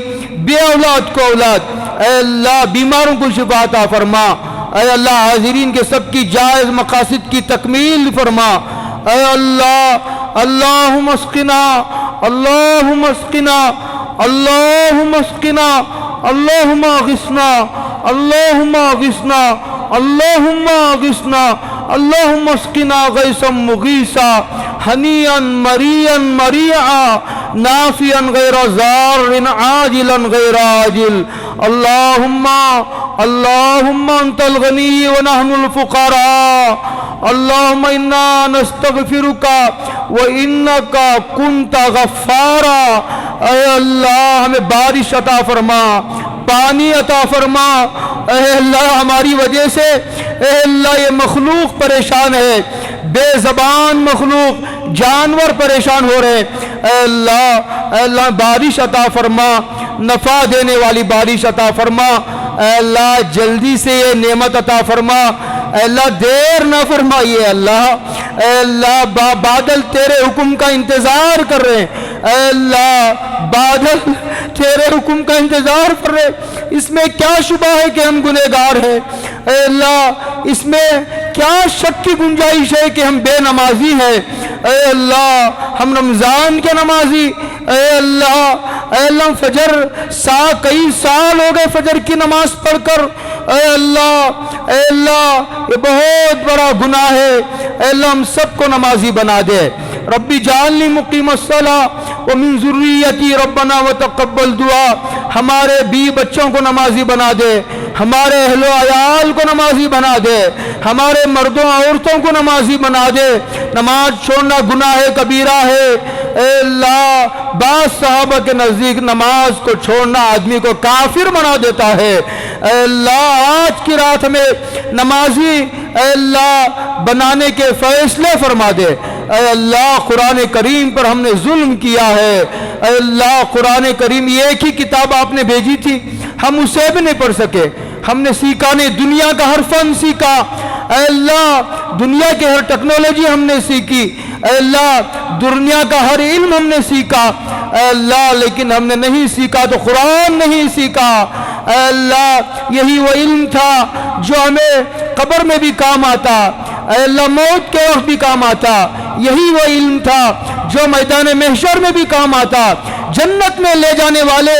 بے اولاد کو اولاد۔ اے اللہ بیماروں کو شفا عطا فرما۔ اے اللہ حاضرین کے سب کی جائز مقاصد کی تکمیل فرما۔ اے اللہ اللہم اسقنا، اللہم اسقنا، اللہم اسقنا، اللہم اغثنا، اللہم اغثنا، اللہم اغثنا، اللہم اسقنا غیثا مغیثا ہنیئا مریئا مریعا نافعا غیر ضار عاجلا غیر عاجل۔ اللہم انت الغنی ونحن الفقراء، اللہم انا نستغفرک وانک کنت غفارا۔ اے اللہ ہمیں بارش عطا فرما، پانی عطا فرما۔ اے اللہ ہماری وجہ سے اے اللہ یہ مخلوق پریشان ہے، بے زبان مخلوق جانور پریشان ہو رہے۔ اے اللہ بارش عطا فرما، نفع دینے والی بارش عطا فرما۔ اے اللہ جلدی سے یہ نعمت عطا فرما۔ اے اللہ دیر نہ فرمائیے اللہ۔ اے اللہ بادل تیرے حکم کا انتظار کر رہے ہیں۔ اے اللہ بادل تیرے حکم کا انتظار کر رہے ہیں۔ اس میں کیا شبہ ہے کہ ہم گنہگار ہیں؟ اے اللہ اس میں کیا شک کی گنجائش ہے کہ ہم بے نمازی ہیں؟ اے اللہ ہم رمضان کے نمازی۔ اے اللہ فجر کئی سال ہو گئے فجر کی نماز پڑھ کر۔ اے اللہ یہ بہت بڑا گناہ ہے۔ اے اللہ ہم سب کو نمازی بنا دے۔ ربی جعلنی مقیم الصلاۃ ومن ذریتی ربنا وتقبل دعا۔ ہمارے بیوی بچوں کو نمازی بنا دے، ہمارے اہل و عیال کو نمازی بنا دے، ہمارے مردوں عورتوں کو نمازی بنا دے۔ نماز چھوڑنا گناہ کبیرہ ہے۔ اے اللہ بعض صحابہ کے نزدیک نماز کو چھوڑنا آدمی کو کافر بنا دیتا ہے۔ اے اللہ آج کی رات میں نمازی اے اللہ بنانے کے فیصلے فرما دے۔ اے اللہ قرآن کریم پر ہم نے ظلم کیا ہے۔ اے اللہ قرآن کریم ایک ہی کتاب آپ نے بھیجی تھی، ہم اسے بھی نہیں پڑھ سکے۔ ہم نے سیکھا نہیں، دنیا کا ہر فن سیکھا۔ اے اللہ دنیا کے ہر ٹیکنالوجی ہم نے سیکھی۔ اے اللہ دنیا کا ہر علم ہم نے سیکھا۔ اے اللہ لیکن ہم نے نہیں سیکھا تو قرآن نہیں سیکھا۔ اے اللہ یہی وہ علم تھا جو ہمیں قبر میں بھی کام آتا، اے اللہ موت کے وقت بھی کام آتا۔ یہی وہ علم تھا جو میدان محشر میں بھی کام آتا۔ جنت میں لے جانے والے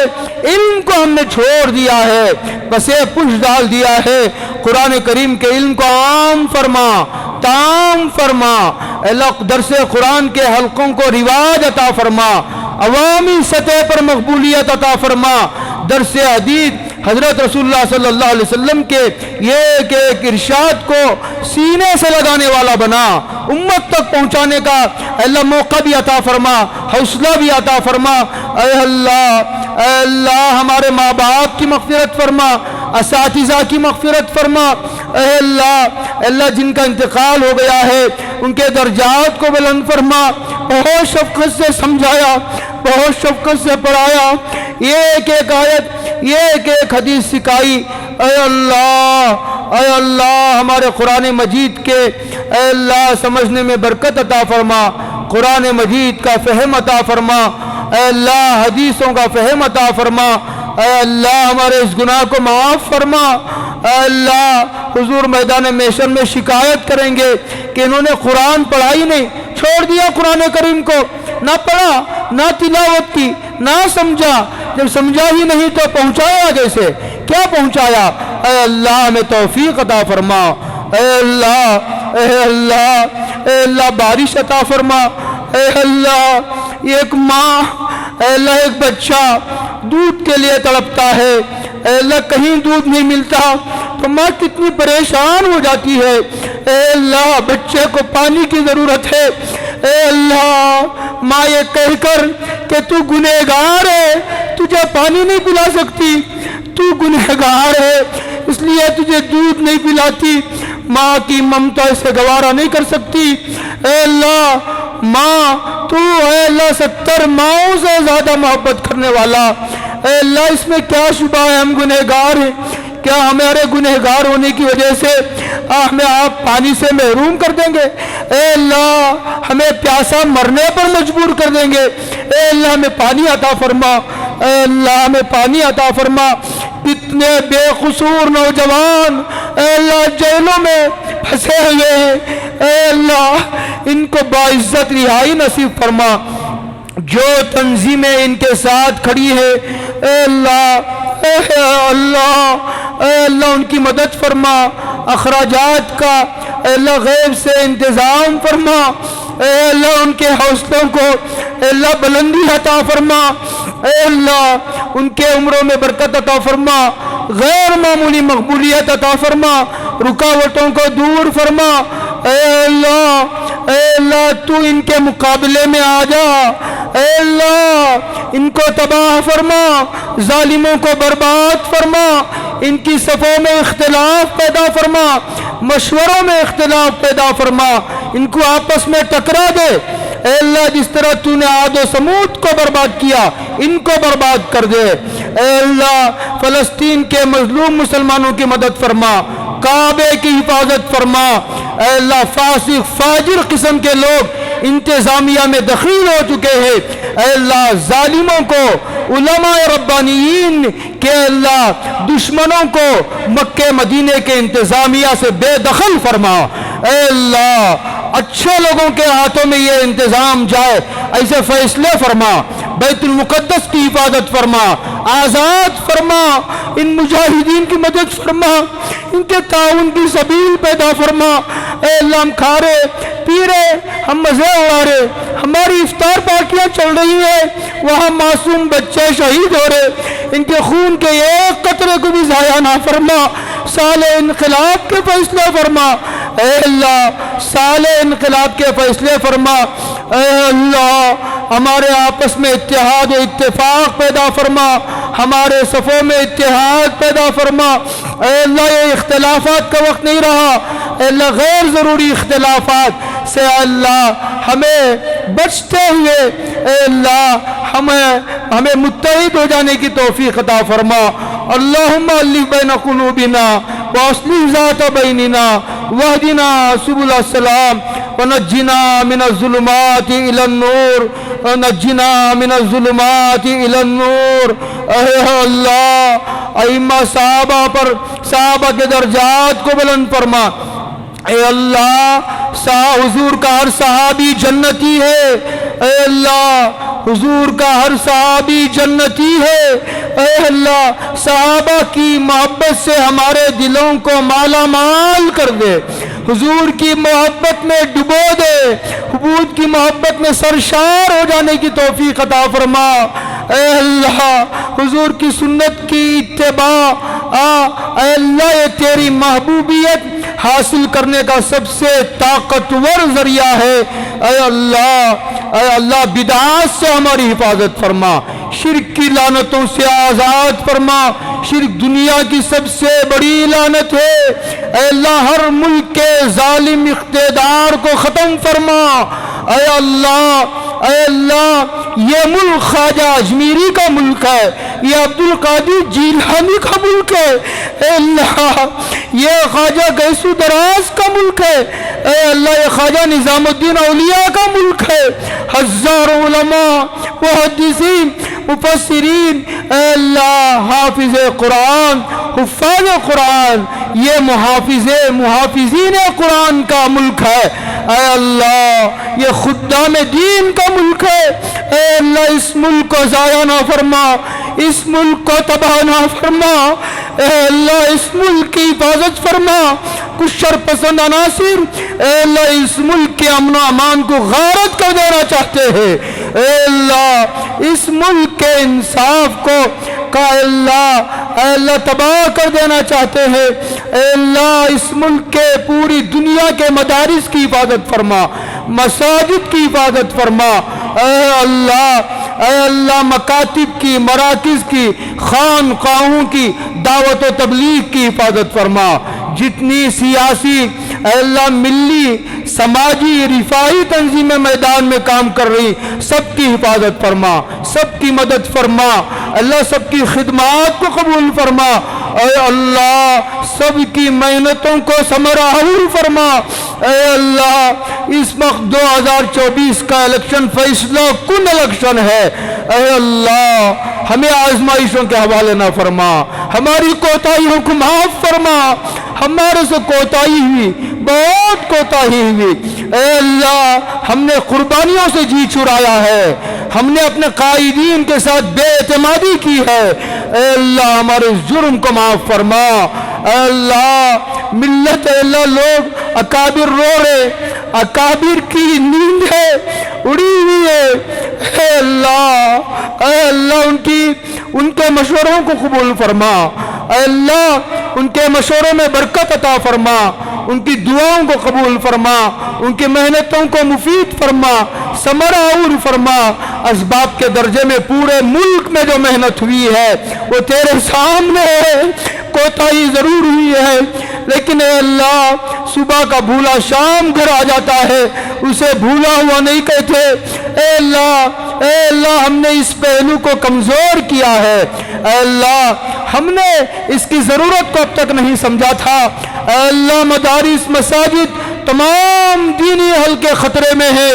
علم کو ہم نے چھوڑ دیا ہے، بس پش ڈال دیا ہے۔ قرآن کریم کے علم کو عام فرما، تام فرما۔ اے اللہ درس قرآن کے حلقوں کو رواج عطا فرما، عوامی سطح پر مقبولیت عطا فرما۔ درس حدیث حضرت رسول اللہ صلی اللہ علیہ وسلم کے ایک ایک ارشاد کو سینے سے لگانے والا بنا، امت تک پہنچانے کا اے اللہ موقع بھی عطا فرما، حوصلہ بھی عطا فرما۔ اے اللہ ہمارے ماں باپ کی مغفرت فرما، اساتذہ کی مغفرت فرما۔ اے اللہ جن کا انتقال ہو گیا ہے ان کے درجات کو بلند فرما۔ بہت شفقت سے سمجھایا، بہت شفقت سے پڑھایا، ایک ایک آیت ایک ایک حدیث سکھائی۔ اے اللہ ہمارے قرآن مجید کے اے اللہ سمجھنے میں برکت عطا فرما، قرآن مجید کا فہم عطا فرما۔ اے اللہ حدیثوں کا فہم عطا فرما۔ اے اللہ ہمارے اس گناہ کو معاف فرما۔ اے اللہ حضور میدان محشر میں شکایت کریں گے کہ انہوں نے قرآن پڑھائی نہیں، چھوڑ دیا قرآن کریم کو، نہ پڑھا نہ تلاوت کی نہ سمجھا۔ جب سمجھا ہی نہیں تو پہنچایا کیسے؟ کیا پہنچایا؟ اے اللہ ہمیں توفیق عطا فرما۔ اے اللہ بارش عطا فرما۔ اے اللہ ایک ماں اے اللہ ایک بچہ دودھ کے لیے تڑپتا ہے، اے اللہ کہیں دودھ نہیں ملتا تو ماں کتنی پریشان ہو جاتی ہے۔ اے اللہ بچے کو پانی کی ضرورت ہے، اے اللہ ماں یہ کہہ کر کہ تو گنہگار ہے تجھے پانی نہیں پلا سکتی، تو گنہگار ہے اس لیے تجھے دودھ نہیں پلاتی، ماں کی ممتا اسے گوارا نہیں کر سکتی۔ اے اللہ ماں تو اے اللہ 70 ماؤں سے زیادہ محبت کرنے والا، اے اللہ اس میں کیا شبہ ہے ہم گنہگار ہیں، کیا ہمارے گنہگار ہونے کی وجہ سے ہمیں آپ پانی سے محروم کر دیں گے؟ اے اللہ ہمیں پیاسا مرنے پر مجبور کر دیں گے، اے اللہ ہمیں پانی عطا فرما، اے اللہ ہمیں پانی عطا فرما۔ کتنے بے قصور نوجوان اے اللہ جیلوں میں پھنسے ہوئے ہیں، اے اللہ ان کو باعزت رہائی نصیب فرما، جو تنظیمیں ان کے ساتھ کھڑی ہے اے اللہ، اے اللہ اے اللہ ان کی مدد فرما، اخراجات کا اے اللہ غیب سے انتظام فرما، اے اللہ ان کے حوصلوں کو اے اللہ بلندی عطا فرما، اے اللہ ان کے عمروں میں برکت عطا فرما، غیر معمولی مقبولیت عطا فرما، رکاوٹوں کو دور فرما، اے اللہ تو ان کے مقابلے میں آ جا، اے اللہ ان کو تباہ فرما، ظالموں کو برباد فرما، ان کی صفوں میں اختلاف پیدا فرما، مشوروں میں اختلاف پیدا فرما، ان کو آپس میں ٹکرا دے، اے اللہ جس طرح تو نے عاد و سمود کو برباد کیا ان کو برباد کر دے، اے اللہ فلسطین کے مظلوم مسلمانوں کی مدد فرما، کعبے کی حفاظت فرما، اے اللہ فاسق فاجر قسم کے لوگ انتظامیہ میں دخیل ہو چکے ہیں، اے اللہ ظالموں کو علماء ربانیین کہ اللہ دشمنوں کو مکہ مدینے کے انتظامیہ سے بے دخل فرما، اے اللہ اچھے لوگوں کے ہاتھوں میں یہ انتظام جائے، ایسے فیصلے فرما، بیت المقدس کی حفاظت فرما، آزاد فرما، ان مجاہدین کی مدد فرما، ان کے تعاون کی سبیل پیدا فرما، اے اللہ ہم کھا رہے پی رہے ہم مزے اڑا رہے، ہماری افطار پارٹیاں چل رہی ہیں، وہاں معصوم بچے شہید ہو رہے، ان کے خون کے ایک قطرے کو بھی ضائع نہ فرما، سال انقلاب کے فیصلے فرما، اے اللہ سال انقلاب کے فیصلے فرما، اے اللہ ہمارے آپس میں اتحاد و اتفاق پیدا فرما، ہمارے صفوں میں اتحاد پیدا فرما، اے اللہ یہ اختلافات کا وقت نہیں رہا، اے اللہ غیر ضروری اختلافات سے اللہ ہمیں بچتے ہوئے اے اللہ ہمیں متحد ہو جانے کی توفیق عطا فرما، اللہم الف بین قلوبنا واصلح ذات بیننا واہدنا سبل السلام ونجنا من الظلمات الى النور ونجنا من الظلمات الى النور۔ اے اللہ ائمہ صحابہ کے درجات کو بلند فرما، اے اللہ حضور کا ہر صحابی جنتی ہے، اے اللہ حضور کا ہر صحابی جنتی ہے، اے اللہ صحابہ کی محبت سے ہمارے دلوں کو مالا مال کر دے، حضور کی محبت میں ڈبو دے، حضور کی محبت میں سرشار ہو جانے کی توفیق عطا فرما، اے اللہ حضور کی سنت کی اتباع اے اللہ یہ تیری محبوبیت حاصل کرنے کا سب سے طاقتور ذریعہ ہے، اے اللہ بدعات سے ہماری حفاظت فرما، شرک کی لعنتوں سے آزاد فرما، شرک دنیا کی سب سے بڑی لعنت ہے، اے اللہ ہر ملک کے ظالم اقتدار کو ختم فرما، اے اللہ یہ ملک خواجہ اجمیری کا ملک ہے، یہ عبد القادر جیلانی کا ملک ہے، اے اللہ یہ خواجہ گیسو دراز کا ملک ہے، اے اللہ یہ خواجہ نظام الدین اولیاء کا ملک ہے، ہزاروں علماء محدثین مفسرین اے اللہ حافظ قرآن حفاظ قرآن یہ محافظین قرآن کا ملک ہے، اے اللہ یہ خدام دین کا ملک ہے، اے اللہ اس ملک کو ضائع نہ فرما، اس ملک کو تباہ نہ فرما، اے اللہ اس ملک کی حفاظت فرما، کچھ شر پسند عناصر اے اللہ اس ملک کے امن و امان کو غارت کر دینا چاہتے ہیں، اے اللہ اس ملک کے انصاف کو کا اے اللہ تباہ کر دینا چاہتے ہیں، اے اللہ اس ملک کے پوری دنیا کے مدارس کی حفاظت فرما، مساجد کی حفاظت فرما، اے اللہ مکاتب کی، مراکز کی، خانقاہوں کی دعوت و تبلیغ کی حفاظت فرما، جتنی سیاسی اے اللہ ملی سماجی رفاہی تنظیمیں میدان میں کام کر رہی سب کی حفاظت فرما، سب کی مدد فرما، اللہ سب کی خدمات کو قبول فرما، اے اللہ سب کی محنتوں کو ثمرہ فرما، اے اللہ اس وقت 2024 کا الیکشن فیصلہ کن الیکشن ہے، اے اللہ ہمیں آزمائشوں کے حوالے نہ فرما، ہماری کوتاہیوں کو معاف فرما، ہمارے سے کوتاہی ہوئی، بہت کوتاہی ہوئی، اے اللہ ہم نے قربانیوں سے جی چرایا ہے، ہم نے اپنے قائدین کے ساتھ بے اعتمادی کی ہے، اے اللہ ہمارے جرم کو معاف فرما، اے اللہ ملت اے اللہ لوگ اکابر رو رہے، اکابر کی نیند ہے اڑی ہوئی ہے، اے اللہ ان کے مشوروں کو قبول فرما، اے اللہ ان کے مشوروں میں برکت عطا فرما، ان کی دعاؤں کو قبول فرما، ان کی محنتوں کو مفید فرما، ثمرہ اور فرما، اسباب کے درجے میں پورے ملک میں جو محنت ہوئی ہے وہ تیرے سامنے ہے، کوتاہی ضرور ہوئی ہے لیکن اے اللہ صبح کا بھولا شام گھر آ جاتا ہے، اسے بھولا ہوا نہیں کہتے، اے اللہ ہم نے اس پہلو کو کمزور کیا ہے، اے اللہ ہم نے اس کی ضرورت کو اب تک نہیں سمجھا تھا، اے اللہ مدارس مساجد تمام دینی حلقے خطرے میں ہے،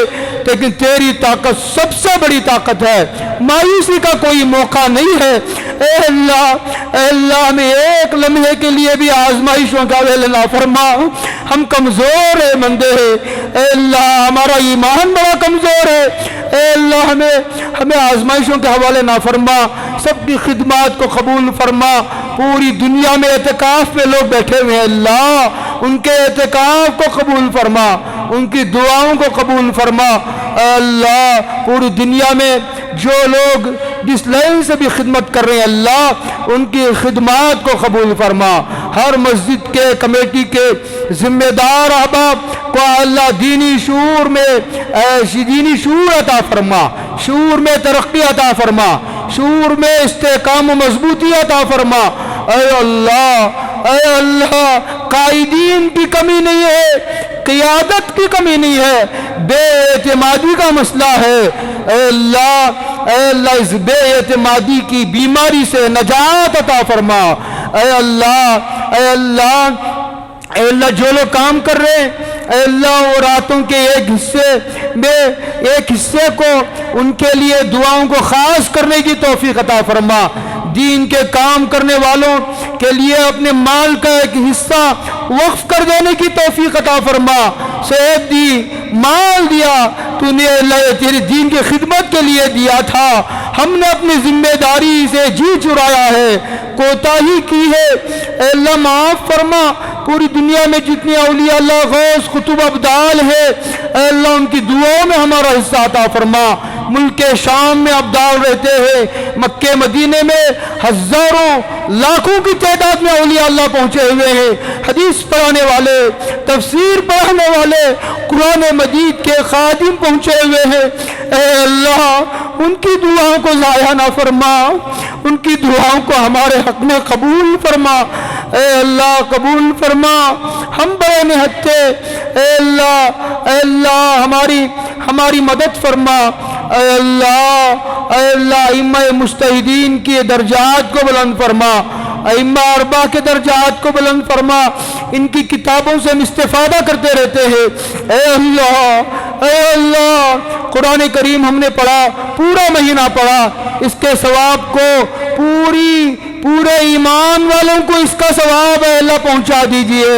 لیکن تیری طاقت سب سے بڑی طاقت ہے، مایوسی کا کوئی موقع نہیں ہے، اے اللہ ہمیں ایک لمحے کے لیے بھی آزمائشوں کا ویل نہ فرما، ہم کمزور ہیں بندے ہیں، اے اللہ ہمارا ایمان بڑا کمزور ہے، اے اللہ ہمیں آزمائشوں کے حوالے نہ فرما، سب کی خدمات کو قبول فرما، پوری دنیا میں اعتکاف میں لوگ بیٹھے ہوئے ہیں، اللہ ان کے اعتکاف کو قبول فرما، ان کی دعاؤں کو قبول فرما، اے اللہ پوری دنیا میں جو لوگ جس لائن سے بھی خدمت کر رہے ہیں اللہ ان کی خدمات کو قبول فرما، ہر مسجد کے کمیٹی کے ذمہ دار احباب کو اللہ دینی شعور عطا فرما، شعور میں ترقی عطا فرما، شعور میں استحکام و مضبوطی عطا فرما، اے اللہ قائدین کی کمی نہیں ہے، قیادت کی کمی نہیں ہے، بے اعتمادی کا مسئلہ ہے، اے اللہ اس بے اعتمادی کی بیماری سے نجات عطا فرما، اے اللہ جو لوگ کام کر رہے ہیں اے اللہ وہ راتوں کے ایک حصے کو ان کے لیے دعاؤں کو خاص کرنے کی توفیق عطا فرما، دین کے کام کرنے والوں کے لیے اپنے مال کا ایک حصہ وقف کر دینے کی توفیق عطا فرما، صحت دی، مال دیا، تو نے اللہ تیرے دین کی خدمت کے لیے دیا تھا، ہم نے اپنی ذمہ داری سے جی چرایا ہے، کوتاہی کی ہے، اے اللہ معاف فرما، پوری دنیا میں جتنی اولیاء اللہ غوث قطب ابدال ہے اے اللہ ان کی دعاؤں میں ہمارا حصہ عطا فرما، ملک شام میں ابدال رہتے ہیں، مکہ مدینے میں ہزاروں لاکھوں کی تعداد میں اولیاء اللہ پہنچے ہوئے ہیں، حدیث پڑھانے والے، تفسیر پڑھانے والے، قرآن مجید کے خادم پہنچے ہوئے ہیں، اے اللہ ان کی دعاؤں کو ضائع نہ فرما، ان کی دعاؤں کو ہمارے حق میں قبول فرما، اے اللہ قبول فرما، ہم بڑے نہتے، اے اللہ ہماری مدد فرما، اے اللہ ائمہ مجتہدین کی درجات کو بلند فرما، ائمہ اربعہ کے درجات کو بلند فرما، ان کی کتابوں سے ہم استفادہ کرتے رہتے ہیں، اے اللہ قرآن کریم ہم نے پڑھا، پورا مہینہ پڑھا، اس کے ثواب کو پورے ایمان والوں کو اس کا ثواب اے اللہ پہنچا دیجئے،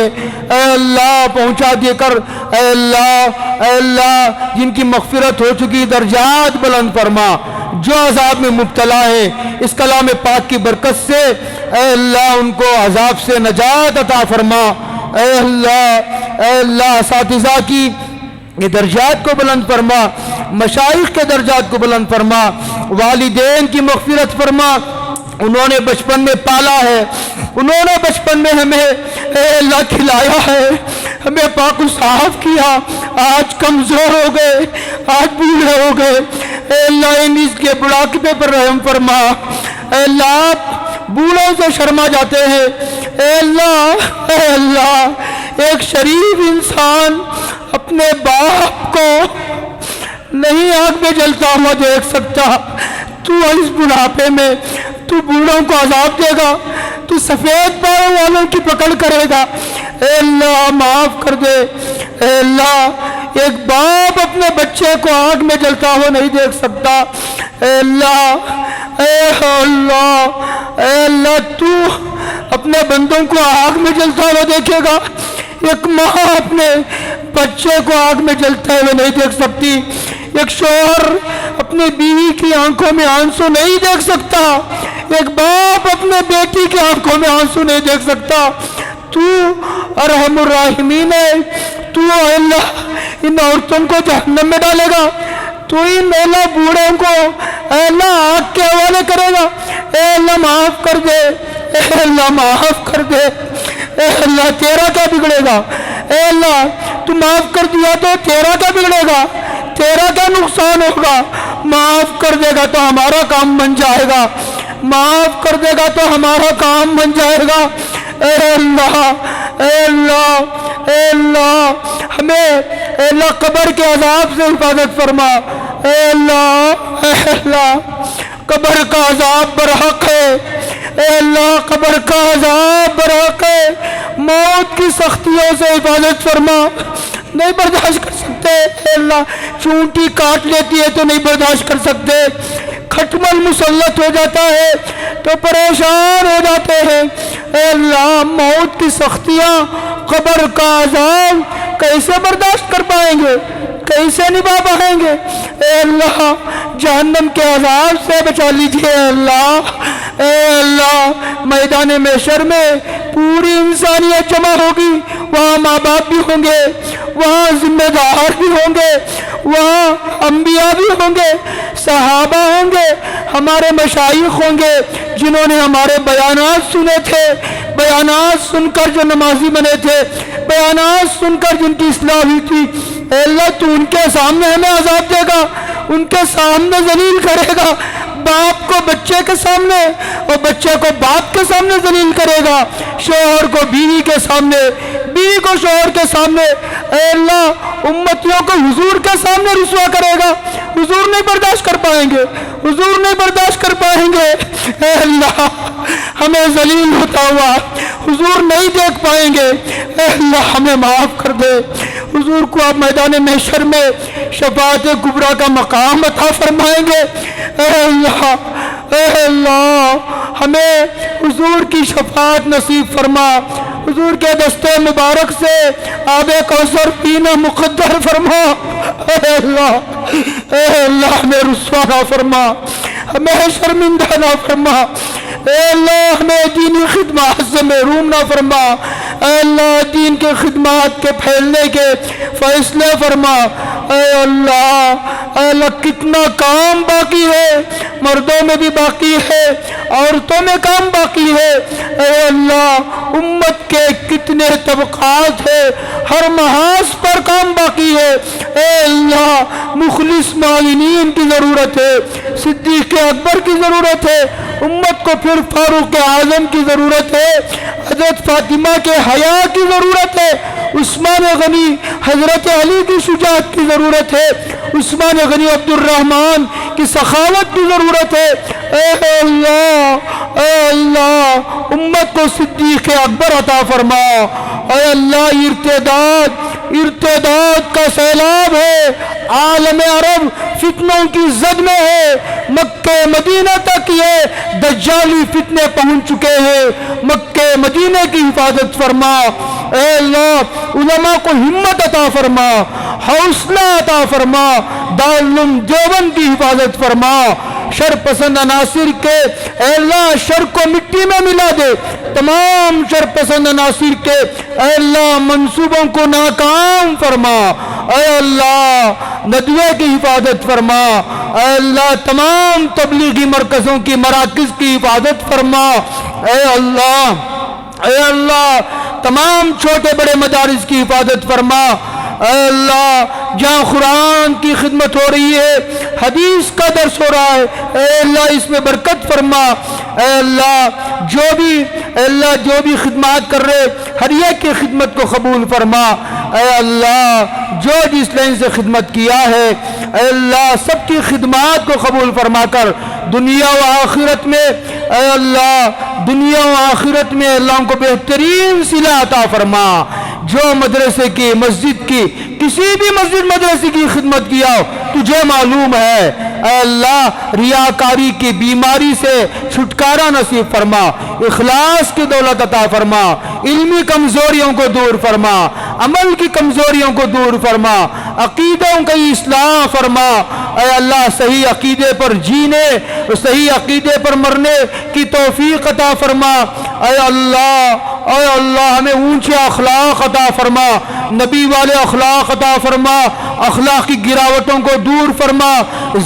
اے اللہ پہنچا دیے کر، اے اللہ جن کی مغفرت ہو چکی درجات بلند فرما، جو عذاب میں مبتلا ہے اس کلام پاک کی برکت سے اے اللہ ان کو عذاب سے نجات عطا فرما، اے اللہ اساتذہ کی یہ درجات کو بلند فرما، مشائخ کے درجات کو بلند فرما، والدین کی مغفرت فرما، انہوں نے بچپن میں پالا ہے، انہوں نے بچپن میں ہمیں اے اللہ کھلایا ہے، ہمیں پاک و صاف کیا، آج کمزور ہو گئے، آج بوڑھے ہو گئے، اے اللہ ان اس کے بڑھاپے پر رحم فرما۔ اے اللہ آپ بوڑھوں سے شرما جاتے ہیں، اے اللہ ایک شریف انسان اپنے باپ کو نہیں آگ میں جلتا ہوا دیکھ سکتا، تو اس بڑھاپے میں تو بوڑھوں کو عذاب دے گا، تو سفید باروں والوں کی پکڑ کرے گا۔ اے اللہ معاف کر دے۔ اے اللہ ایک باپ اپنے بچے کو آگ میں جلتا ہوا نہیں دیکھ سکتا۔ اے اللہ اے اللہ تو اپنے بندوں کو آگ میں جلتا ہوا دیکھے گا۔ ایک ماں اپنے بچے کو آگ میں جلتے ہوئے نہیں دیکھ سکتی، ایک شوہر اپنی بیوی کی آنکھوں میں آنسو نہیں دیکھ سکتا، ایک باپ اپنے بیٹی کی آنکھوں میں آنسو نہیں دیکھ سکتا۔ تو ارحم الراحمین ہے، تو اے اللہ ان عورتوں کو جہنم میں ڈالے گا، تو ان اللہ بوڑھوں کو اے اللہ آگ کے حوالے کرے گا۔ اے اللہ معاف کر دے، اے اللہ معاف کر دے۔ اے اللہ تیرا کیا بگڑے گا؟ اے اللہ تو معاف کر دیا تو تیرا کیا بگڑے گا؟ تیرا کیا نقصان ہوگا؟ معاف کر دے گا تو ہمارا کام بن جائے گا، معاف کر دے گا تو ہمارا کام بن جائے گا۔ اے اللہ اے اللہ اے اللہ ہمیں اے اللہ قبر کے عذاب سے حفاظت فرما۔ اے اللہ قبر کا عذاب برحق ہے، اے اللہ قبر کا عذاب برحق ہے، موت کی سختیوں سے حفاظت فرما۔ نہیں برداشت کر سکتے، اے اللہ چونٹی کاٹ لیتی ہے تو نہیں برداشت کر سکتے، کھٹمل مسلط ہو جاتا ہے تو پریشان ہو جاتے ہیں۔ اے اللہ موت کی سختیاں، قبر کا عذاب کیسے برداشت کر پائیں گے، کیسے نبھا پائیں گے؟ اے اللہ جہنم کے عذاب سے بچا لیجئے۔ اے اللہ میدان محشر میں پوری انسانیت جمع ہوگی، وہاں ماں باپ بھی ہوں گے، وہاں ذمہ دار بھی ہوں گے، وہاں انبیاء بھی ہوں گے، صحابہ ہوں گے، ہمارے مشائخ ہوں گے جنہوں نے ہمارے بیانات سنے تھے، بیانات سن کر جو نمازی بنے تھے، بیانات سن کر جن کی اصلاح ہوئی تھی۔ اے اللہ تو ان کے سامنے ہمیں عذاب دے گا، ان کے سامنے ذلیل کرے گا، باپ کو بچے کے سامنے اور بچے کو باپ کے سامنے ذلیل کرے گا، شوہر کو بیوی کے سامنے، بیوی کو شوہر کے سامنے۔ اے اللہ امتیوں کو حضور کے سامنے رسوا کرے گا، حضور نہیں برداشت کر پائیں گے، حضور نہیں برداشت کر پائیں گے۔ اے اللہ ہمیں ذلیل ہوتا ہوا حضور نہیں دیکھ پائیں گے، اے اللہ ہمیں معاف کر دے۔ حضور کو آپ میدان محشر میں شفاعت کبریٰ کا مقام عطا فرمائیں گے۔ اے اللہ ہمیں حضور کی شفاعت نصیب فرما، حضور کے دستے مبارک سے آب کوثر پینا مقدر فرما۔ اے اللہ ہمیں رسوا نہ فرما، ہمیں شرمندہ نہ فرما، اے اللہ ہمیں دینی خدمات سے محروم نہ فرما، اے اللہ دین کے خدمات کے پھیلنے کے فیصلے فرما۔ اے اللہ کتنا کام باقی ہے، مردوں میں بھی باقی ہے، عورتوں میں کام باقی ہے۔ اے اللہ امت کے کتنے طبقات ہیں، ہر محاذ پر کام باقی ہے۔ اے اللہ مخلص معاونین کی ضرورت ہے، صدیق اکبر کی ضرورت ہے، امت کو پھر فاروق اعظم کی ضرورت ہے، حضرت فاطمہ کے حیا کی ضرورت ہے، عثمان غنی حضرت علی کی شجاعت کی ضرورت ہے، عثمان غنی عبد الرحمن کی سخاوت کی ضرورت ہے۔ اے اللہ امت کو صدیق اکبر عطا فرما۔ اے اللہ ارتداد کا سیلاب ہے، عالم عرب فتنوں کی زد میں ہے، مکہ مدینہ تک یہ دجالی فتنے پہنچ چکے ہیں، مکہ مدینہ کی حفاظت فرما۔ اے اللہ علماء کو ہمت عطا فرما، حوصلہ عطا فرما، دارالعلوم دیوبند کی حفاظت فرما، شر پسند عناصر کے اے اللہ شر کو مٹی میں ملا دے، تمام شر پسند عناصر کے اے اللہ منصوبوں کو ناکام فرما۔ اے اللہ ندوے کی حفاظت فرما، اے اللہ تمام تبلیغی مرکزوں کی مراکز کی حفاظت فرما، اے اللہ تمام چھوٹے بڑے مدارس کی حفاظت فرما، اے اللہ جہاں قرآن کی خدمت ہو رہی ہے، حدیث کا درس ہو رہا ہے، اے اللہ اس میں برکت فرما، اے اللہ جو بھی خدمات کر رہے ہر ایک کی خدمت کو قبول فرما، اے اللہ جو جس لائن سے خدمت کیا ہے اے اللہ سب کی خدمات کو قبول فرما کر دنیا و آخرت میں، اے اللہ دنیا و آخرت میں اللہ کو بہترین صلہ عطا فرما۔ جو مدرسے کی مسجد کی کسی بھی مسجد مدرسے کی خدمت کیا ہو تجھے معلوم ہے، اے اللہ ریاکاری کی بیماری سے چھٹکارا نصیب فرما، اخلاص کی دولت عطا فرما، علمی کمزوریوں کو دور فرما، عمل کی کمزوریوں کو دور فرما، عقیدوں کی اصلاح فرما، اے اللہ صحیح عقیدے پر جینے اور صحیح عقیدے پر مرنے کی توفیق عطا فرما، اے اللہ ہمیں اونچے اخلاق عطا فرما، نبی والے اخلاق عطا فرما، اخلاق کی گراوٹوں کو دور فرما،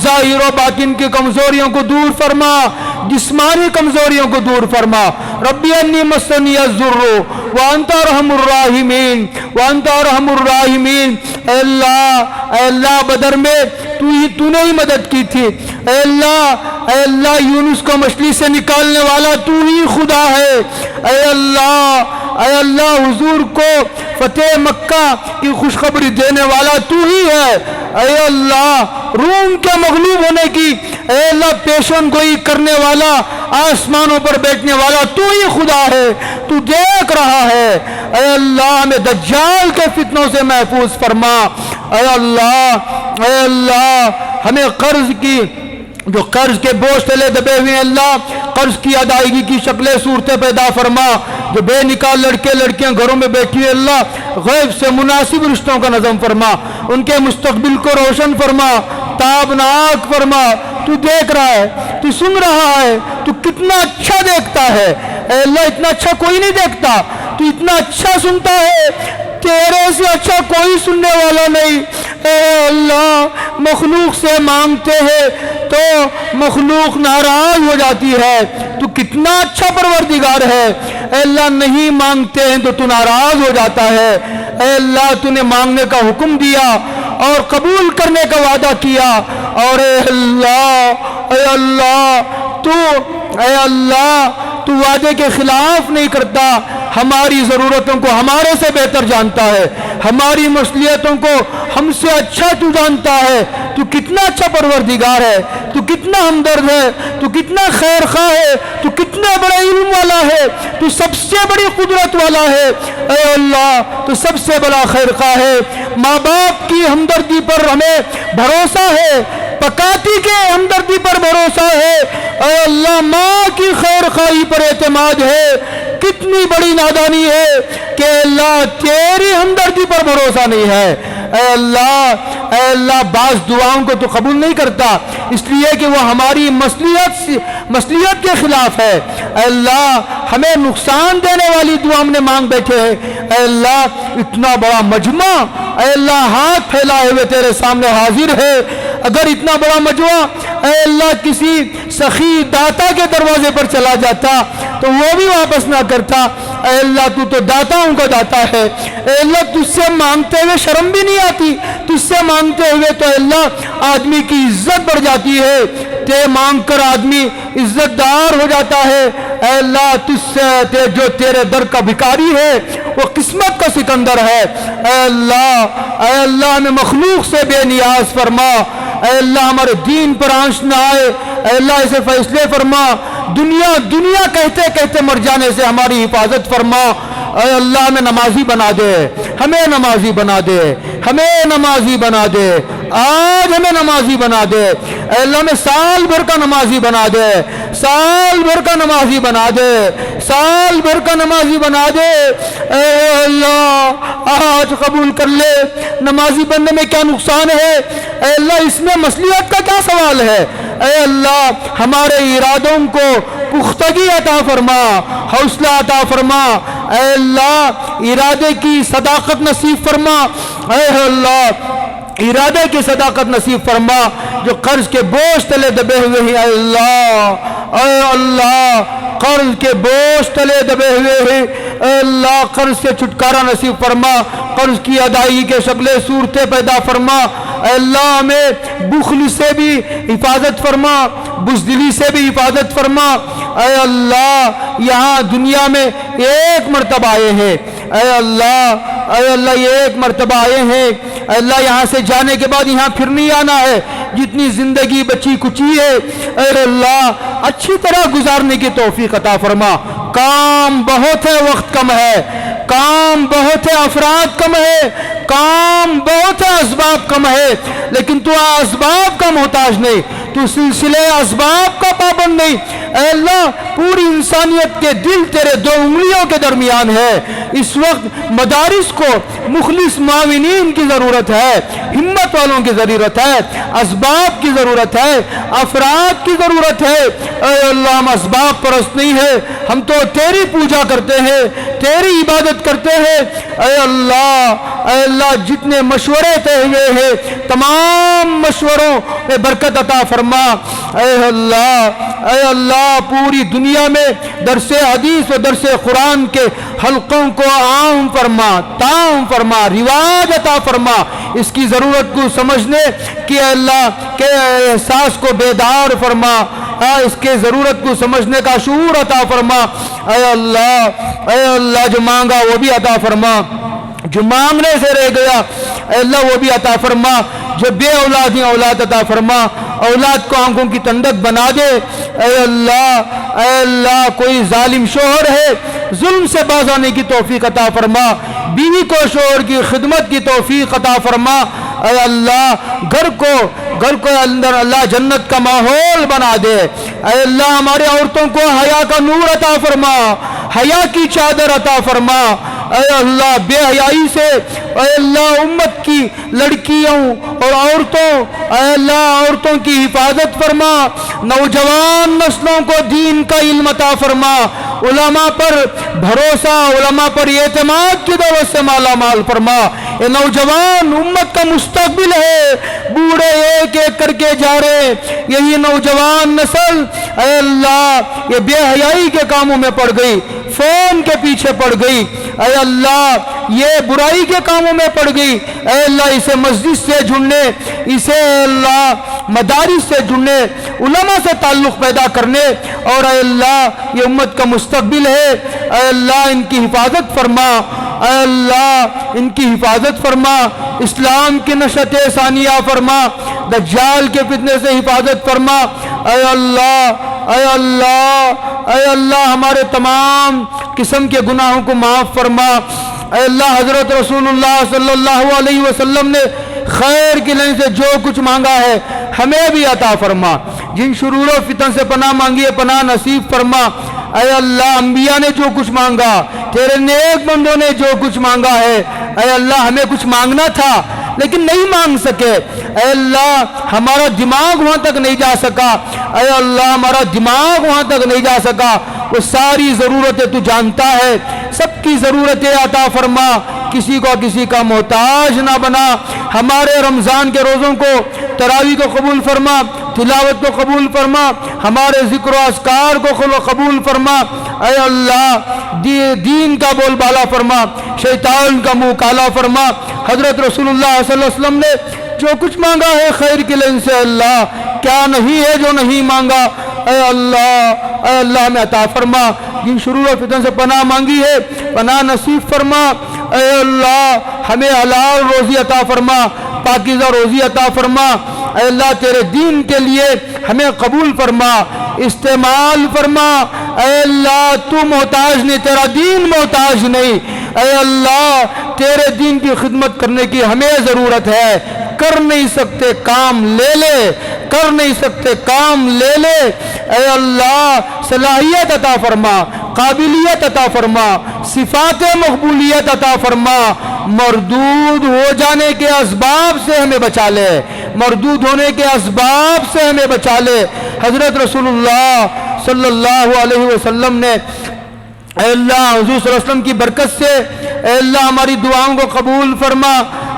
ظاہر و باطن کی کمزوریوں کو دور فرما، جسمانی کمزوریوں کو دور فرما۔ ربی انی مسنی الضر وانت ارحم الراحمین وانت ارحم الراحمین۔ اے اللہ بدر میں تو نے ہی مدد کی تھی، اے اللہ یونس کو مچھلی سے نکالنے والا تو ہی خدا ہے، اے اللہ حضور کو فتح مکہ کی خوشخبری دینے والا تو ہی ہے، اے اللہ روم کے مغلوب ہونے کی اے اللہ پیشن گوئی کرنے والا، آسمانوں پر بیٹھنے والا تو ہی خدا ہے، تو دیکھ رہا ہے، اے اللہ ہمیں دجال کے فتنوں سے محفوظ فرما، اے اللہ ہمیں قرض کے بوجھ تلے دبے ہوئے اللہ قرض کی ادائیگی کی شکلیں صورتیں پیدا فرما، جو بے نکاح لڑکے لڑکیاں گھروں میں بیٹھی ہیں اللہ غیب سے مناسب رشتوں کا نظم فرما، ان کے مستقبل کو روشن فرما، تابناک فرما۔ تو دیکھ رہا ہے، تو سن رہا ہے، تو کتنا اچھا دیکھتا ہے، اے اللہ اتنا اچھا کوئی نہیں دیکھتا، تو اتنا اچھا سنتا ہے، تیرے سے اچھا کوئی سننے والا نہیں، اے اللہ مخلوق سے مانگتے ہیں تو مخلوق ناراض ہو جاتی ہے، تو کتنا اچھا پروردگار ہے، اے اللہ نہیں مانگتے ہیں تو ناراض ہو جاتا ہے، اے اللہ تو نے مانگنے کا حکم دیا اور قبول کرنے کا وعدہ کیا، اور اے اللہ تو وعدے کے خلاف نہیں کرتا، ہماری ضرورتوں کو ہمارے سے بہتر جانتا ہے، ہماری مصلحتوں کو ہم سے اچھا تو جانتا ہے، تو کتنا اچھا پروردگار ہے، تو کتنا ہمدرد ہے، تو کتنا خیر خواہ ہے، تو کتنا بڑا علم والا ہے، تو سب سے بڑی قدرت والا ہے، اے اللہ تو سب سے بڑا خیر خواہ ہے۔ ماں باپ کی ہمدردی پر ہمیں بھروسہ ہے، پکاتی کے ہمدردی پر بھروسہ ہے، اے اللہ ماں کی خیر خواہی پر اعتماد ہے، کتنی بڑی نادانی ہے کہ اللہ تیری ہمدردی پر بھروسہ نہیں ہے، اے اللہ بعض دعاؤں کو تو قبول نہیں کرتا اس لیے کہ وہ ہماری مصلحت کے خلاف ہے، اے اللہ ہمیں نقصان دینے والی دعا ہم نے مانگ بیٹھے ہیں، اے اللہ اتنا بڑا مجمع اے اللہ ہاتھ پھیلائے ہوئے تیرے سامنے حاضر ہے، اگر اتنا بڑا مجمع اے اللہ کسی سخی داتا کے دروازے پر چلا جاتا تو وہ بھی واپس نہ کرتا، اے اللہ تو داتاؤں کا داتا ہے، اے اللہ تجھ سے مانگتے ہوئے شرم بھی نہیں آتی، تجھ سے مانگتے ہوئے تو اے اللہ آدمی کی عزت بڑھ جاتی ہے، تے مانگ کر آدمی عزت دار ہو جاتا ہے، اے اللہ تجھ سے جو تیرے در کا بھکاری ہے وہ قسمت کا سکندر ہے، اے اللہ ہمیں مخلوق سے بے نیاز فرما، اے اللہ ہمارے دین پر آنچ نہ آئے، اے اللہ اسے فیصلے فرما، دنیا کہتے کہتے مر جانے سے ہماری حفاظت فرما، اے اللہ ہمیں نمازی بنا دے، ہمیں نمازی بنا دے، ہمیں نمازی بنا دے، آج ہمیں نمازی بنا دے، اے اللہ ہمیں سال بھر کا نمازی بنا دے، سال بھر کا نمازی بنا دے، سال بھر کا نمازی بنا دے، اے اللہ آج قبول کر لے، نمازی بننے میں کیا نقصان ہے، اے اللہ اس میں مصلحت کا کیا سوال ہے، اے اللہ ہمارے ارادوں کو پختگی عطا فرما، حوصلہ عطا فرما، اے اللہ ارادے کی صداقت نصیب فرما، اے اللہ ارادے کی صداقت نصیب فرما، جو قرض کے بوجھ تلے دبے ہوئے ہیں اے اللہ قرض کے بوجھ تلے دبے ہوئے ہیں اے اللہ، قرض سے چھٹکارا نصیب فرما، قرض کی ادائیگی کے شکلیں صورتیں پیدا فرما اے اللہ، ہمیں بخل سے بھی حفاظت فرما، بزدلی سے بھی حفاظت فرما اے اللہ۔ یہاں دنیا میں ایک مرتبہ آئے ہیں اے اللہ یہ ایک مرتبہ آئے ہیں اے اللہ، یہاں سے جانے کے بعد یہاں پھر نہیں آنا ہے، جتنی زندگی بچی کچی ہے اے اللہ اچھی طرح گزارنے کی توفیق عطا فرما۔ کام بہت ہے، وقت کم ہے، کام بہت ہے، افراد کم ہے، کام بہت ہے، اسباب کم ہے، لیکن تو اسباب کا محتاج نہیں، تو سلسلے اسباب کا پابند نہیں اے اللہ۔ پوری انسانیت کے دل تیرے دو انگلیوں کے درمیان ہے، اس وقت مدارس کو مخلص معاونین کی ضرورت ہے، ہمت والوں کی ضرورت ہے، اسباب کی ضرورت ہے، افراد کی ضرورت ہے اے اللہ۔ ہم اسباب پرست نہیں ہے، ہم تو تیری پوجا کرتے ہیں، تیری عبادت کرتے ہیں اے اللہ جتنے مشورے طے ہوئے ہیں تمام مشوروں میں برکت عطا فرما اے اللہ۔ پوری دنیا میں درس حدیث و درس قرآن کے حلقوں کو عام فرما، تام فرما، رواج عطا فرما، اس کی ضرورت کو سمجھنے کی اے اللہ کے احساس کو بیدار فرما، اس کے ضرورت کو سمجھنے کا شعور عطا فرما اے اللہ۔ جو مانگا وہ بھی عطا فرما، جو مانگنے سے رہ گیا اے اللہ وہ بھی عطا فرما، جو بے اولاد ہیں اولاد عطا فرما، اولاد کو آنکھوں کی ٹھنڈک بنا دے اے اللہ۔ کوئی ظالم شوہر ہے ظلم سے باز آنے کی توفیق عطا فرما، بیوی کو شوہر کی خدمت کی توفیق عطا فرما اے اللہ۔ گھر کو اندر اللہ جنت کا ماحول بنا دے اے اللہ۔ ہمارے عورتوں کو حیا کا نور عطا فرما، حیا کی چادر عطا فرما اے اللہ۔ بے حیائی سے اے اللہ امت کی لڑکیوں اور عورتوں اے اللہ عورتوں کی حفاظت فرما، نوجوان نسلوں کو دین کا علم عطا فرما، علماء پر بھروسہ، علماء پر اعتماد کی دولت سے مالا مال فرما۔ یہ نوجوان امت کا مستقبل ہے، بوڑھے ایک ایک کر کے جا رہے، یہی نوجوان نسل اے اللہ یہ بے حیائی کے کاموں میں پڑ گئی، فون کے پیچھے پڑ گئی اے اللہ، یہ برائی کے کاموں میں پڑ گئی اے اللہ۔ اسے مسجد سے جڑنے، اسے اے اللہ مدارس سے جڑنے، علماء سے تعلق پیدا کرنے، اور اے اللہ یہ امت کا مستقبل ہے اے اللہ، ان کی حفاظت فرما اے اللہ، ان کی حفاظت فرما، اسلام کی نشت ثانیہ فرما، دجال کے فتنے سے حفاظت فرما اے اللہ اے اللہ اے اللہ۔ ہمارے تمام قسم کے گناہوں کو معاف فرما اے اللہ۔ حضرت رسول اللہ صلی اللہ علیہ وسلم نے خیر کی لین سے جو کچھ مانگا ہے ہمیں بھی عطا فرما، جن شرور و فتن سے پناہ مانگی ہے پناہ نصیب فرما اے اللہ۔ انبیاء نے جو کچھ مانگا، تیرے نیک بندوں نے جو کچھ مانگا ہے اے اللہ، ہمیں کچھ مانگنا تھا لیکن نہیں مانگ سکے اے اللہ۔ ہمارا دماغ وہاں تک نہیں جا سکا اے اللہ، ہمارا دماغ وہاں تک نہیں جا سکا، وہ ساری ضرورتیں تو جانتا ہے، سب کی ضرورتیں عطا فرما، کسی کو کسی کا محتاج نہ بنا۔ ہمارے رمضان کے روزوں کو، تراویح کو قبول فرما، تلاوت کو قبول فرما، ہمارے ذکر و اذکار کو قبول فرما اے اللہ۔ دین کا بول بالا فرما، شیطان کا منہ کالا فرما۔ حضرت رسول اللہ صلی اللہ علیہ وسلم نے جو کچھ مانگا ہے خیر کے لین سے اللہ، کیا نہیں ہے جو نہیں مانگا اے اللہ ہمیں عطا فرما۔ جن شرور و فتن سے پناہ مانگی ہے پناہ نصیب فرما اے اللہ۔ ہمیں حلال روزی عطا فرما، پاکیزہ روزی عطا فرما اے اللہ۔ تیرے دین کے لیے ہمیں قبول فرما، استعمال فرما اے اللہ۔ تو محتاج نہیں، تیرا دین محتاج نہیں اے اللہ۔ تیرے دین کی خدمت کرنے کی ہمیں ضرورت ہے، کر نہیں سکتے کام لے لے، کر نہیں سکتے کام لے لے اے اللہ۔ صلاحیت عطا فرما، قابلیت عطا فرما، صفات مقبولیت عطا فرما۔ مردود ہو جانے کے اسباب سے ہمیں بچا لے، مردود ہونے کے اسباب سے ہمیں بچا لے۔ حضرت رسول اللہ صلی اللہ علیہ وسلم نے اے اللہ حضور صلی اللہ علیہ وسلم کی برکت سے اے اللہ ہماری دعاؤں کو قبول فرما۔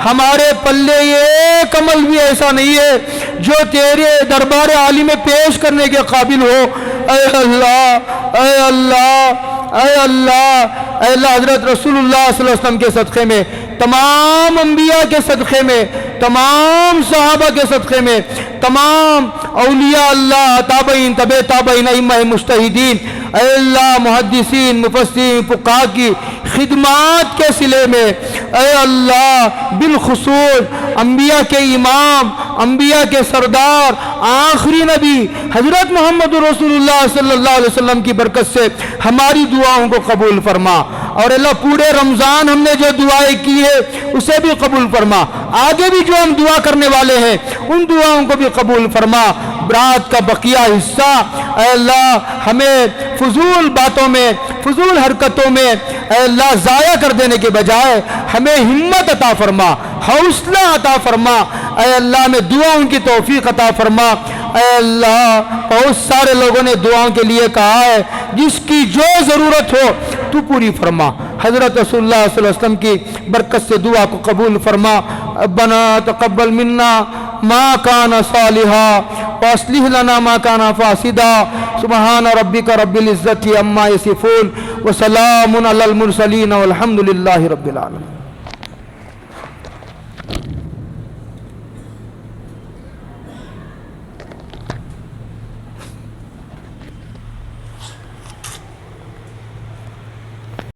ہمارے پلے ایک عمل بھی ایسا نہیں ہے جو تیرے دربار عالی میں پیش کرنے کے قابل ہو۔ اے اللہ، اے اللہ، اے اللہ، اے اللہ، حضرت رسول اللہ صلی اللہ علیہ وسلم کے صدقے میں، تمام انبیاء کے صدقے میں، تمام صحابہ کے صدقے میں، تمام اولیاء اللہ، تابعین، تبع تابعین، ائمہ مجتہدین، اے اللہ محدثین، مفسرین، فقہاء کی خدمات کے صلے میں، اے اللہ بالخصوص انبیاء کے امام، انبیاء کے سردار، آخری نبی حضرت محمد رسول اللہ صلی اللہ علیہ وسلم کی برکت سے ہماری دعاؤں کو قبول فرما، اور اللہ پورے رمضان ہم نے جو دعائیں کی ہے اسے بھی قبول فرما، آگے بھی جو ہم دعا کرنے والے ہیں ان دعاؤں کو بھی قبول فرما۔ رات کا بقیہ حصہ اے اللہ ہمیں فضول باتوں میں، فضول حرکتوں میں اے اللہ ضائع کر دینے کے بجائے ہمیں ہمت عطا فرما، حوصلہ عطا فرما، اے اللہ ہمیں دعاؤں کی توفیق عطا فرما۔ اے اللہ بہت سارے لوگوں نے دعاؤں کے لیے کہا ہے، جس کی جو ضرورت ہو تو پوری فرما۔ حضرت رسول اللہ صلی اللہ علیہ وسلم کی برکت سے دعا کو قبول فرما۔ ربنا تقبل منا ما کان صالحا واصلح لنا ما کان فاسدا، سبحان ربک رب العزت عما یصفون وسلام علی المرسلین والحمد للہ رب العالمین۔